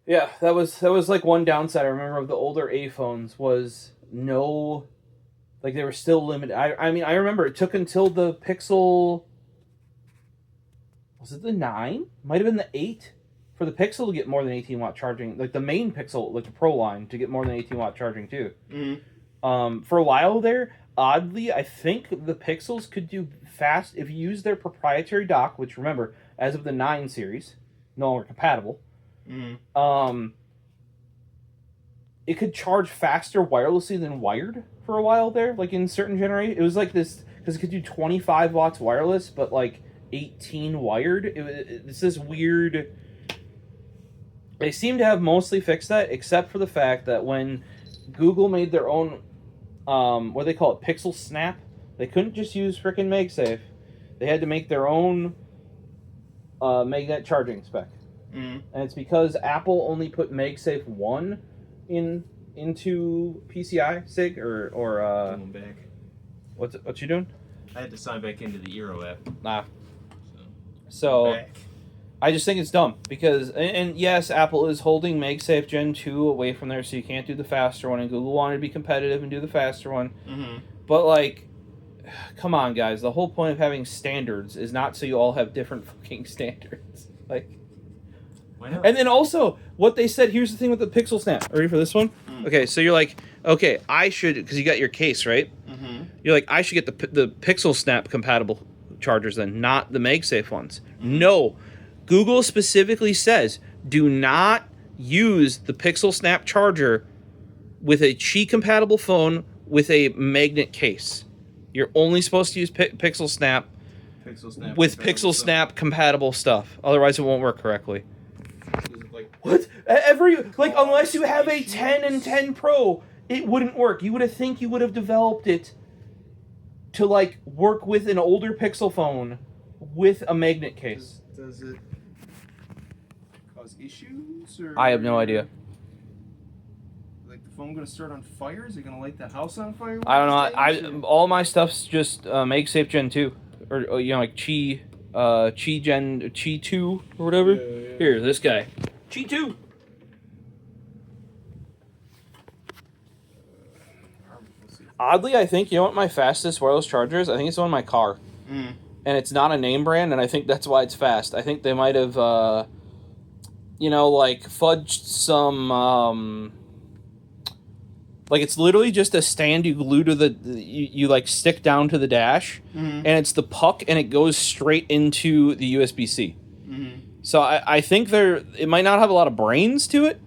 Yeah, that was like one downside I remember of the older A phones was no, like they were still limited. I mean I remember it took until the Pixel. Was it the 9? Might have been the 8 for the Pixel to get more than 18 watt charging. Like the main Pixel, like the Pro line, to get more than 18 watt charging too. Mm-hmm. For a while there, oddly, I think the Pixels could do fast if you use their proprietary dock, which remember, as of the 9 series, no longer compatible. Mm-hmm. It could charge faster wirelessly than wired for a while there, like in certain generations. It was like this, because it could do 25 watts wireless, but like 18 wired. It's this weird... They seem to have mostly fixed that, except for the fact that when Google made their own, what do they call it, Pixel Snap, they couldn't just use frickin' MagSafe. They had to make their own magnet charging spec. Mm-hmm. And it's because Apple only put MagSafe 1 in into PCI SIG or Going back. What you doing? I had to sign back into the Eero app. Nah. So I just think it's dumb because, and yes, Apple is holding MagSafe Gen 2 away from there, so you can't do the faster one, and Google wanted to be competitive and do the faster one. Mm-hmm. But, like, come on, guys. The whole point of having standards is not so you all have different fucking standards. Like, why not? And then also, what they said, here's the thing with the Pixel Snap. Ready for this one? Okay, so you're like, okay, I should, because you got your case, right? Mm-hmm. You're like, I should get the Pixel Snap compatible chargers then, not the MagSafe ones. No. Google specifically says, do not use the Pixel Snap charger with a Qi compatible phone with a magnet case. You're only supposed to use Pixel Snap with Pixel Snap compatible stuff. Otherwise, it won't work correctly. What? Unless you have a 10 and 10 Pro, it wouldn't work. You would have developed it to, like, work with an older Pixel phone with a magnet case. Does it cause issues? Or I have no idea. Like the phone going to start on fire? Is it going to light the house on fire? I don't know. All my stuff's just MagSafe Gen 2. Or like Qi Gen 2 or whatever. Yeah. Here, this guy. Qi 2. Oddly, I think, you know what my fastest wireless charger is? I think it's on my car. Mm. And it's not a name brand, and I think that's why it's fast. I think they might have, fudged some, like, it's literally just a stand you glue to you like, stick down to the dash, and it's the puck, and it goes straight into the USB-C. Mm-hmm. So I think it might not have a lot of brains to it.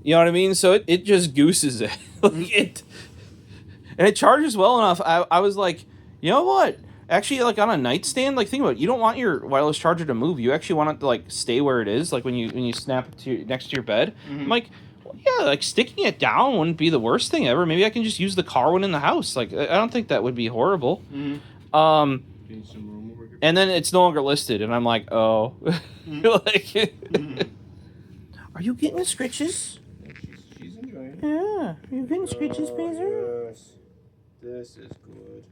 You know what I mean? So it just gooses it. And it charges well enough. I was like, you know what? Actually, like, on a nightstand, like, think about it. You don't want your wireless charger to move. You actually want it to, like, stay where it is, like, when you snap it next to your bed. Mm-hmm. I'm like, well, yeah, like, sticking it down wouldn't be the worst thing ever. Maybe I can just use the car one in the house. Like, I don't think that would be horrible. Mm-hmm. And then it's no longer listed, and I'm like, oh. Are you getting scritches? She's enjoying it. Yeah. Are you getting scritches, Pazer? Yes. This is good.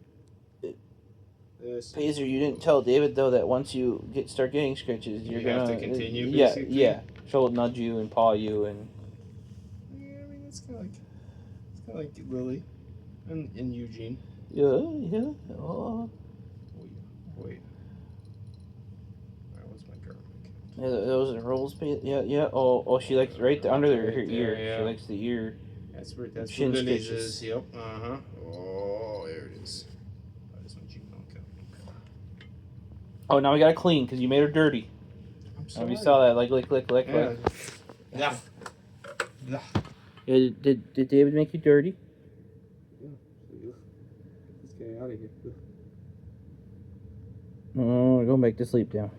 Pazer, you didn't tell David, though, that once you start getting scratches, you're going have to continue, Yeah, basically? yeah. She'll nudge you and paw you. And yeah, I mean, it's kind of like Lily and Eugene. Yeah. Oh. Wait. That was my garlic. Yeah, those are rolls. Yeah. Oh, she likes right under her ear. Yeah. She likes the ear. That's where Shin Lily's stitches. is. Yep. Uh-huh. Oh, there it is. Oh, now we gotta clean because you made her dirty. I'm sorry. You saw that, like, lick. Yeah. Did David make you dirty? Get this guy out of here. Oh, go back to sleep now.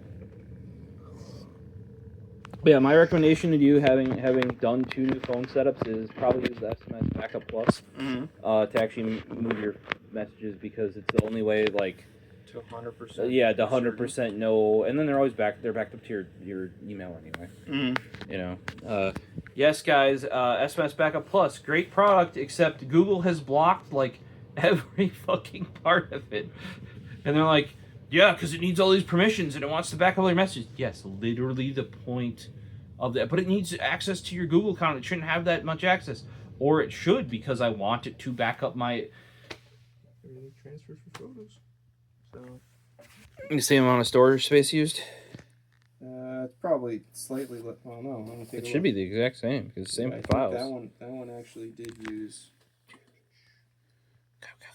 But yeah, my recommendation to you, having done 2 new phone setups, is probably use the SMS Backup Plus to actually move your messages, because it's the only way, like, to 100%. Yeah, to 100% no, and then they're always they're backed up to your email anyway. Mm-hmm. You know. Yes, guys. SMS Backup Plus, great product, except Google has blocked like every fucking part of it, and they're like, yeah, because it needs all these permissions and it wants to back up all your messages. Yes, literally the point of that, but it needs access to your Google account. It shouldn't have that much access, or it should, because I want it to back up my. Everything transfers for photos. So. The same amount of storage space used? It's probably slightly. Well, no. I'm It should be the exact same, because same files. That one actually did use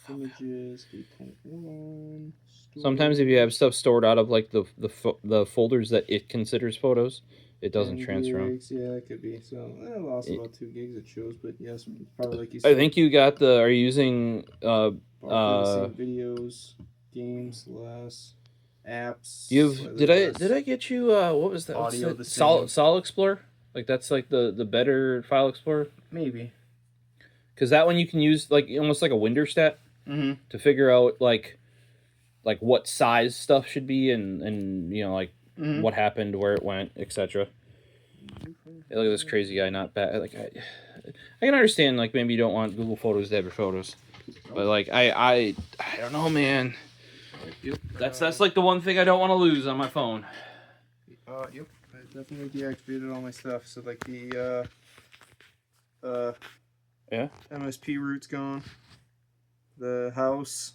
images 8.1. Sometimes if you have stuff stored out of like the folders that it considers photos, it doesn't transfer them. Yeah, it could be. So I lost about 2 gigs it shows, but yes, probably like you said. I think you got are you using videos, games, less apps. Did I get you what was that? Audio, the Sol Explorer? Like that's like the better file explorer? Maybe. Because that one you can use like almost like a Winderstat to figure out like what size stuff should be and you know like what happened, where it went, etc. Hey, look at this crazy guy, not bad. Like I can understand, like maybe you don't want Google Photos to have your photos, but like I don't know, man. That's like the one thing I don't want to lose on my phone. Yep. I definitely deactivated all my stuff. So like the MSP route's gone. The house,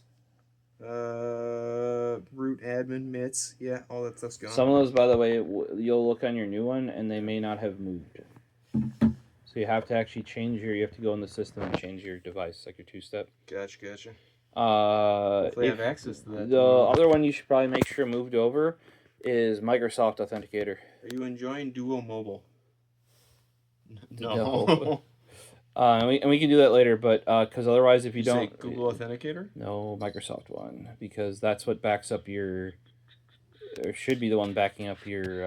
root admin mitts, yeah, all that stuff's gone. Some of those, by the way, you'll look on your new one and they may not have moved. So you have to actually change you have to go in the system and change your device, like your two-step. Gotcha. Hopefully I have access to that. The other one you should probably make sure moved over is Microsoft Authenticator. Are you enjoying Duo Mobile? No. And we can do that later, but because otherwise, if you don't, say Google Authenticator? No, Microsoft one, because that's what backs up your, or should be the one backing up your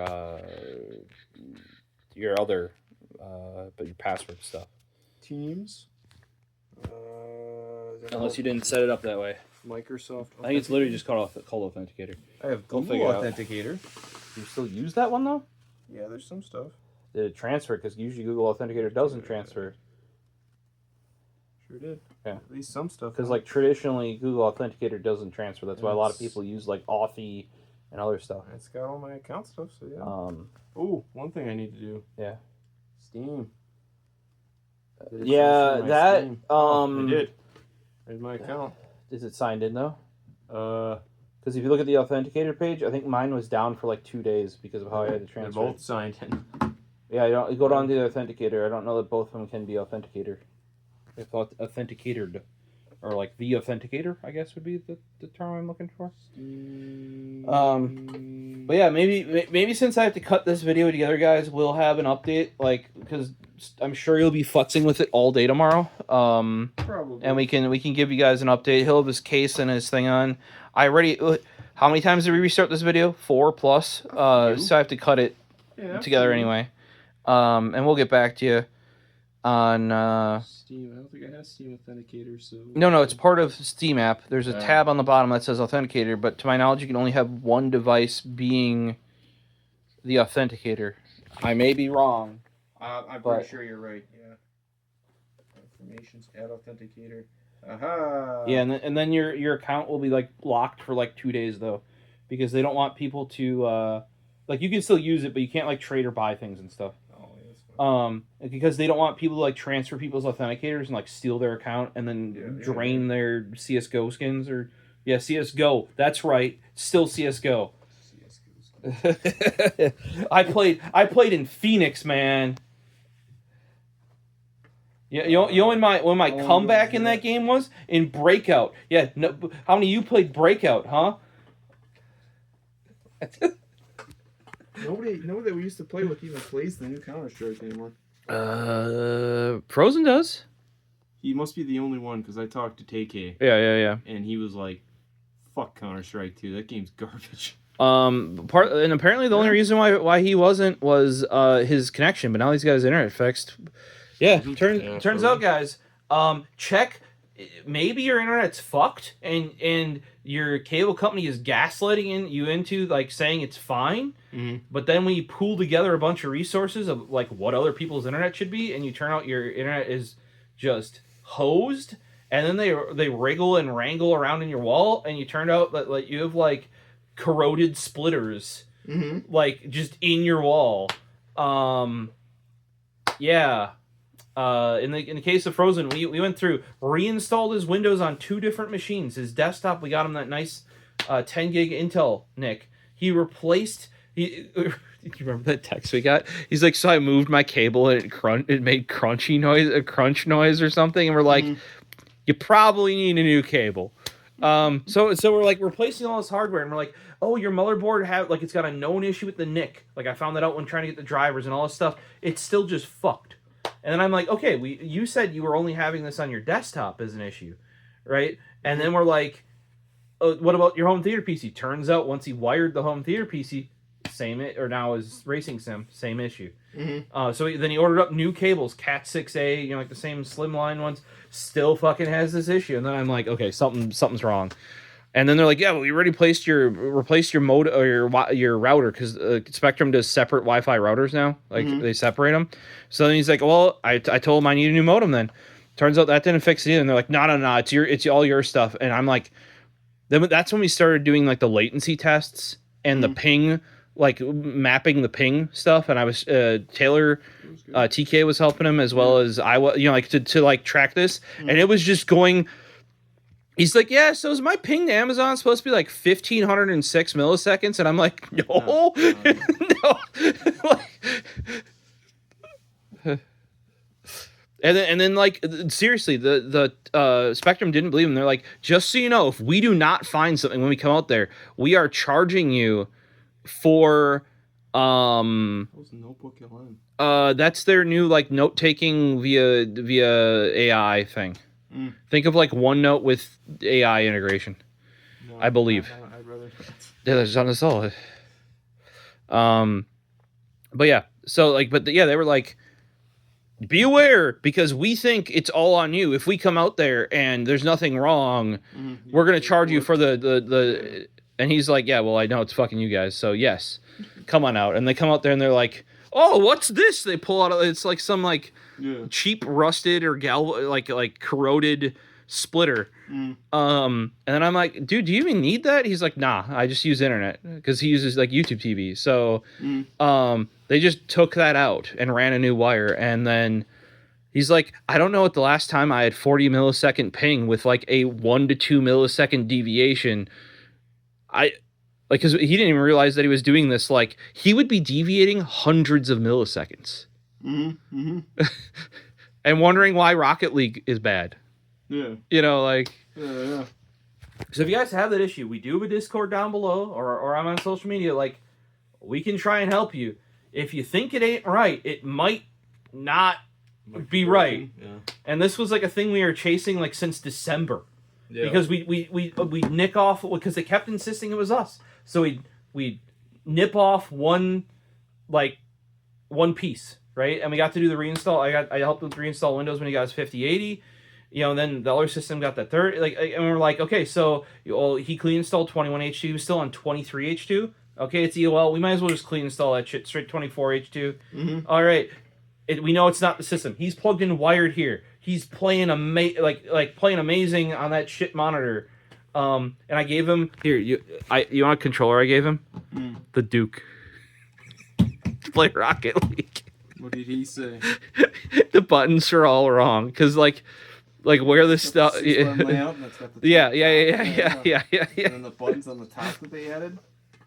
other, but your password stuff. Teams. Unless you didn't set it up that way. Microsoft. I think it's literally just called Authenticator. I have Google Authenticator. Do you still use that one though? Yeah, there's some stuff. Did it transfer? Because usually Google Authenticator doesn't transfer. Sure did. Yeah. At least some stuff. Because like traditionally Google Authenticator doesn't transfer. That's why a lot of people use like Authy and other stuff. It's got all my account stuff, so yeah. Oh, one thing I need to do. Yeah. Steam. Yeah, that Steam. I did. There's my account. Is it signed in though? Because if you look at the Authenticator page, I think mine was down for like 2 days because of how I had to transfer. They're both signed in. Yeah, I don't go down to the Authenticator. I don't know that both of them can be Authenticator. They thought Authenticated, or like the Authenticator, I guess would be the term I'm looking for. But yeah, maybe since I have to cut this video together, guys, we'll have an update, like, because I'm sure you'll be futzing with it all day tomorrow. Probably. And we can give you guys an update. He'll have his case and his thing on. How many times did we restart this video? 4+. So I have to cut it together anyway. And we'll get back to you on Steam. I don't think I have Steam Authenticator, so no, it's part of Steam app. There's a tab on the bottom that says Authenticator, but to my knowledge, you can only have one device being the Authenticator. I may be wrong. I'm pretty sure you're right. Yeah. Information's add Authenticator. Aha. Yeah, and then your account will be like locked for like 2 days though, because they don't want people to like you can still use it, but you can't like trade or buy things and stuff. Because they don't want people to like transfer people's authenticators and like steal their account and then drain their CS:GO skins or CS:GO. That's right, still CS:GO. I played in Phoenix, man. Yeah, you know when my comeback in that game was in Breakout. Yeah, no, how many of you played Breakout, huh? Nobody that we used to play with even plays the new Counter-Strike anymore. Frozen does. He must be the only one because I talked to TK. Yeah. And he was like, "Fuck Counter-Strike 2. That game's garbage." And apparently the only reason why he wasn't was his connection, but now he's got his internet fixed. Yeah, turns out, guys, check. Maybe your internet's fucked and your cable company is gaslighting you into like saying it's fine. Mm-hmm. But then when you pool together a bunch of resources of like what other people's internet should be, and you turn out your internet is just hosed, and then they wriggle and wrangle around in your wall, and you turn out that like you have like corroded splitters, like just in your wall. Yeah. In the case of Frozen, we went through, reinstalled his Windows on 2 different machines. His desktop, we got him that nice 10 gig Intel NIC. He replaced. You remember that text we got? He's like, so I moved my cable and it made crunch noise or something, and we're like, you probably need a new cable. So we're like replacing all this hardware, and we're like, oh, your motherboard it's got a known issue with the NIC. Like I found that out when trying to get the drivers and all this stuff. It's still just fucked. And then I'm like, okay, you said you were only having this on your desktop as an issue, right? And then we're like, what about your home theater PC? Turns out once he wired the home theater PC, now his racing sim, same issue. So then he ordered up new cables, Cat 6A, like the same slimline ones, still fucking has this issue. And then I'm like, okay, something's wrong. And then they're like, yeah, well, we already replaced your mode or your router because Spectrum does separate Wi-Fi routers now. Like they separate them. So then he's like, well, I told him I need a new modem. Then turns out that didn't fix it either. And they're like, no, it's all your stuff. And I'm like, then that's when we started doing like the latency tests and the ping, like mapping the ping stuff. And I was Taylor, TK was helping him as well as I was, like to like track this. And it was just going. He's like, yeah, so is my ping to Amazon supposed to be like 1,506 milliseconds? And I'm like, no. No. And then like, seriously, the Spectrum didn't believe him. They're like, just so you know, if we do not find something when we come out there, we are charging you for... What's Notebook LM? That's their new like note-taking via AI thing. Think of like OneNote with AI integration. No, I believe. I'd rather. Yeah, there's on this all. But yeah, so like, they were like, be aware because we think it's all on you. If we come out there and there's nothing wrong, we're gonna charge you for the. And he's like, yeah, well, I know it's fucking you guys, so yes, come on out. And they come out there and they're like, oh, what's this? They pull out. It's like some like. Yeah. Cheap rusted or like corroded splitter. And then I'm like, dude, do you even need that? He's like, nah, I just use internet because he uses like YouTube TV. So they just took that out and ran a new wire. And then he's like, I don't know what the last time I had 40 millisecond ping with like a 1 to 2 millisecond deviation. Because he didn't even realize that he was doing this. Like he would be deviating hundreds of milliseconds. And wondering why Rocket League is bad. Yeah. Like... Yeah. So if you guys have that issue, we do have a Discord down below, or I'm on social media, like, we can try and help you. If you think it ain't right, it might not be right. Yeah. And this was like a thing we were chasing like since December. Yeah. Because we nick off, because they kept insisting it was us. So we nip off one piece. Right, and we got to do the reinstall. I helped with reinstall Windows when he got his 5080, and then the other system got that 30. And we're like, okay, so he clean installed 21H2. He was still on 23H2. Okay, it's EOL. We might as well just clean install that shit straight 24H2. All right, we know it's not the system. He's plugged in wired here. He's playing playing amazing on that shit monitor. And I gave him here. You want a controller? I gave him the Duke to play Rocket League. What did he say? The buttons are all wrong because like where the stuff. Yeah. Yeah. And then the buttons on the top that they added.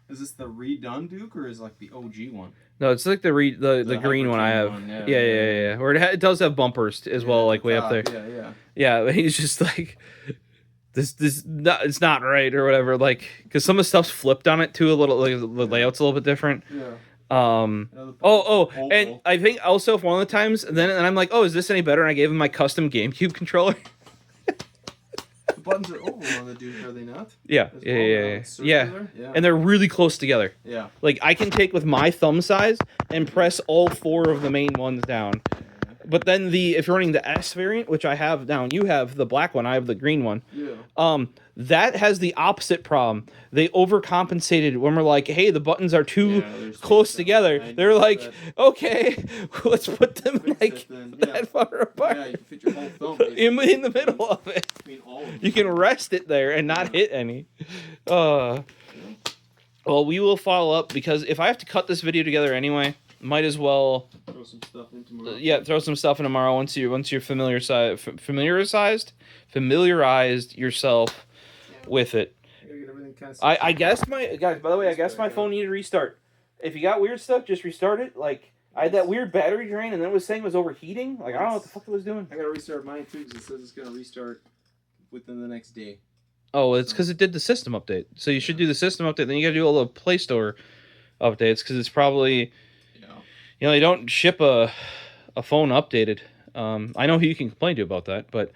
Is this the redone Duke or is it like the OG one? No, it's like the green one I have. One, yeah. Where it does have bumpers as well, like way up there. Yeah. Yeah, but he's just like it's not right or whatever. Like because some of the stuff's flipped on it too a little. Like, the layout's a little bit different. Yeah. And I think also for one of the times, then I'm like, oh, is this any better? And I gave him my custom GameCube controller. The buttons are oval on the Duke, are they not? Yeah. And they're really close together. Yeah. Like I can take with my thumb size and press all 4 of the main ones down. But then if you're running the S variant, which I have down, you have the black one, I have the green one. Yeah. That has the opposite problem. They overcompensated when we're like, hey, the buttons are too close together. They're like, okay, let's put them that far apart. Yeah, you can fit your whole thumb in the middle of it. You can rest it there and not hit any. Well, we will follow up because if I have to cut this video together anyway, might as well throw some stuff in tomorrow. Throw some stuff in tomorrow once you're familiarized yourself with it. I guess my guys. By the way, I guess my phone needed a restart. If you got weird stuff, just restart it. Like I had that weird battery drain, and then it was saying it was overheating. Like I don't know what the fuck it was doing. I gotta restart mine too because it says it's gonna restart within the next day. Oh, it's because it did the system update. So you should do the system update. Then you gotta do all the Play Store updates because it's probably. They don't ship a phone updated. I know who you can complain to about that, but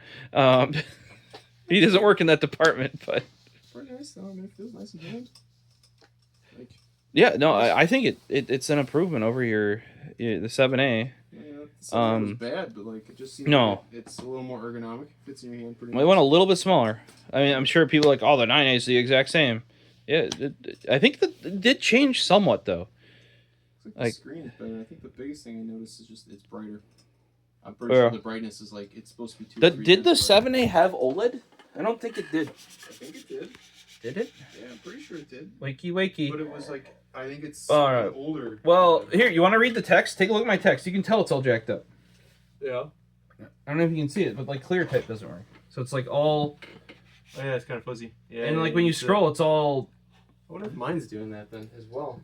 he doesn't work in that department. But pretty nice though. I mean, it feels nice and good. Yeah, no, I think it's an improvement over the 7A. Yeah, the It's not as bad, but like it just seems like it's a little more ergonomic. Fits in your hand pretty. It went a little bit smaller. I mean, I'm sure people are like, oh, the 9A is the exact same. Yeah, I think that it did change somewhat though. Looks like the screen is better. I think the biggest thing I noticed is just it's brighter. I'm pretty sure the brightness is like it's supposed to be 2 or 3 Did the 7A have OLED? I don't think it did. I think it did. Did it? Yeah, I'm pretty sure it did. Wakey. But it was like I think it's older. Well, here, you want to read the text? Take a look at my text. You can tell it's all jacked up. Yeah. I don't know if you can see it, but like clear type doesn't work. So it's like all. Oh yeah, it's kind of fuzzy. Yeah. And like when you scroll, it's all. I wonder if mine's doing that then as well.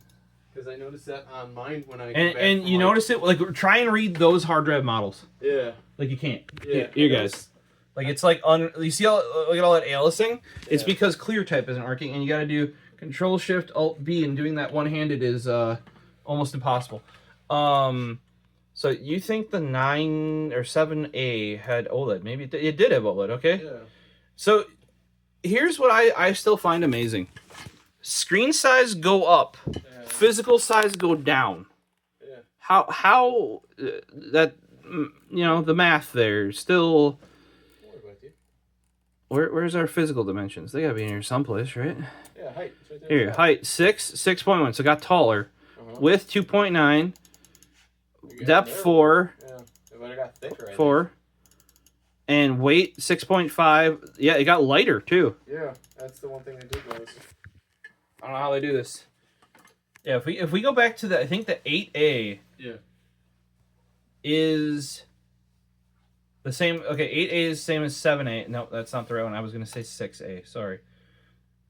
Because I noticed that on mine when I. And you notice it like try and read those hard drive models. Yeah. Like you can't. Yeah. Here guys. Like it's like you see all look at all that aliasing? It's because clear type isn't working, and you got to do Control Shift Alt B, and doing that one handed is almost impossible. So you think the 9 or 7A had OLED? Maybe it did have OLED. Okay. Yeah. So here's what I still find amazing: screen size go up, physical size go down. Yeah. How that the math there still. Where's our physical dimensions? They gotta be in here someplace, right? Yeah, height. It's right there. Here, height 6.1, so it got taller. Width 2.9. Depth 4. Yeah, but it got thicker. 4. And weight 6.5. Yeah, it got lighter too. Yeah, that's the one thing I did notice. I don't know how they do this. Yeah, if we go back to I think the 8A. Yeah. Is the same. Okay, 8A is the same as 7A. No, that's not the right one. I was gonna say 6A. Sorry.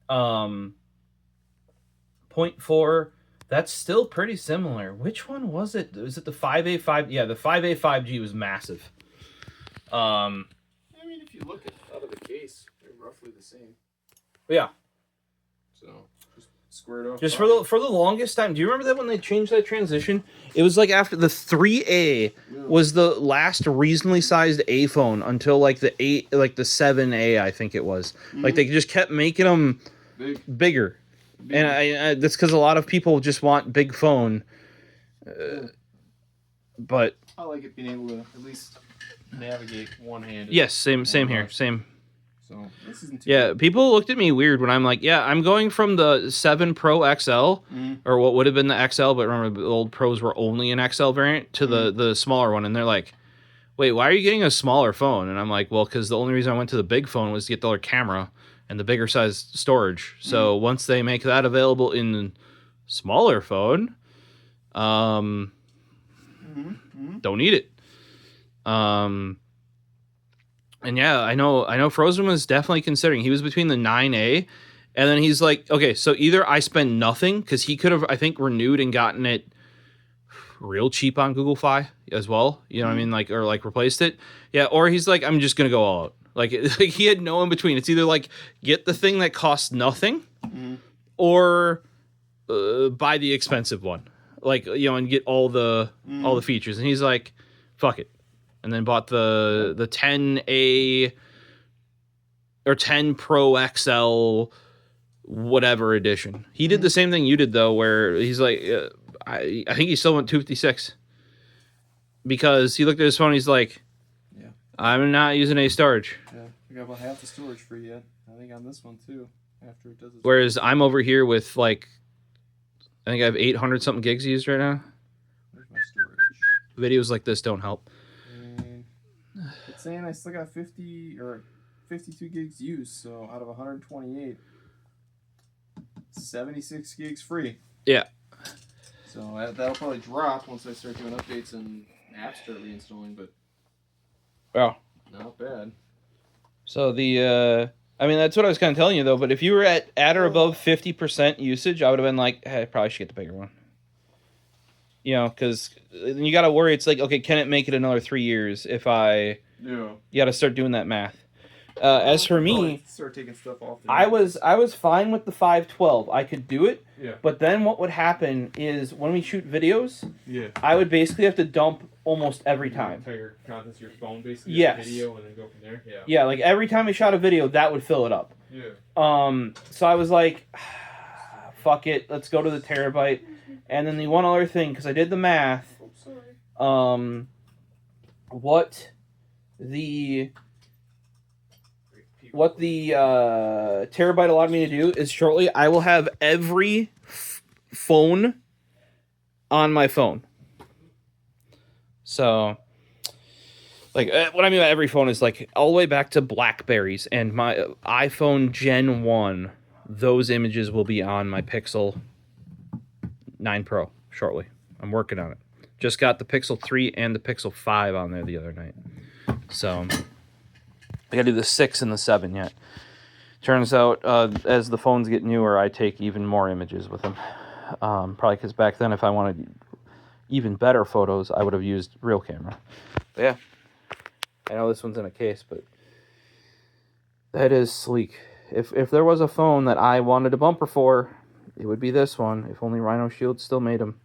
0.4. That's still pretty similar. Which one was it? Was it the 5A 5? Yeah, the 5A 5G was massive. I mean, if you look out of the case, they're roughly the same. Yeah. So just square it off. Just for the longest time. Do you remember that when they changed that transition? It was like after the 3A was the last reasonably sized A phone until like the 7A, I think it was. Like they just kept making them bigger. And I that's because a lot of people just want big phone. But I like it being able to at least navigate one-handed. Yes, same here, same. So this isn't too bad. People looked at me weird when I'm like, yeah, I'm going from the 7 Pro XL, or what would have been the XL, but remember the old Pros were only an XL variant, to the smaller one, and they're like, wait, why are you getting a smaller phone? And I'm like, well, because the only reason I went to the big phone was to get the other camera and the bigger size storage. So once they make that available in smaller phone, don't need it. And yeah, I know Frozen was definitely considering. He was between the 9A, and then he's like, okay, so either I spend nothing, because he could have, I think, renewed and gotten it real cheap on Google Fi as well. You know what I mean? Like, or like replaced it. Yeah, or he's like, I'm just going to go all out. Like he had no in between. It's either like get the thing that costs nothing, or buy the expensive one. Like, and get all the features. And he's like, fuck it. And then bought the 10A or 10 Pro XL whatever edition. He did the same thing you did though, where he's like, I think he still went 256 because he looked at his phone. He's like, I'm not using any storage. Yeah, I got about half the storage free yet. I think on this one too. After it does. Whereas I'm over here with like, I think I have 800 something gigs used right now. Where's my storage? Videos like this don't help. It's saying I still got 50 or 52 gigs used. So out of 128, 76 gigs free. Yeah. So that'll probably drop once I start doing updates and apps start reinstalling, but. Wow. Not bad. So I mean, that's what I was kind of telling you though, but if you were at or above 50% usage, I would have been like, hey, I probably should get the bigger one. Because you got to worry. It's like, okay, can it make it another 3 years if I... Yeah. You got to start doing that math. As for me, start taking stuff off. I was fine with the 512. I could do it. Yeah. But then what would happen is when we shoot videos, I would basically have to dump almost every time. Entire contents of your phone, basically. Yes. Video and then go from there. Yeah. Yeah, like every time we shot a video, that would fill it up. Yeah. So I was like, fuck it, let's go to the terabyte. And then the one other thing, because I did the math. what the terabyte allowed me to do is shortly I will have every phone on my phone. So, like, what I mean by every phone is, like, all the way back to Blackberries and my iPhone Gen 1. Those images will be on my Pixel 9 Pro shortly. I'm working on it. Just got the Pixel 3 and the Pixel 5 on there the other night. So, I gotta do the 6 and the 7 yet. Turns out, as the phones get newer, I take even more images with them. Probably because back then, if I wanted even better photos, I would have used real camera. But yeah, I know this one's in a case, but that is sleek. If there was a phone that I wanted a bumper for, it would be this one. If only Rhino Shield still made them.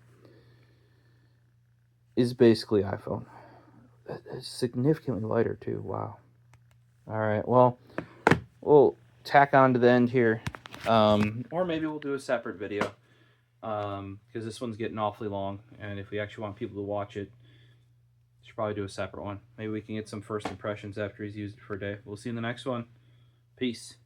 Is basically iPhone. It's significantly lighter too. Wow. All right. Well, we'll tack on to the end here, or maybe we'll do a separate video, because this one's getting awfully long, and if we actually want people to watch it, should probably do a separate one. Maybe we can get some first impressions after he's used it for a day. We'll see you in the next one. Peace.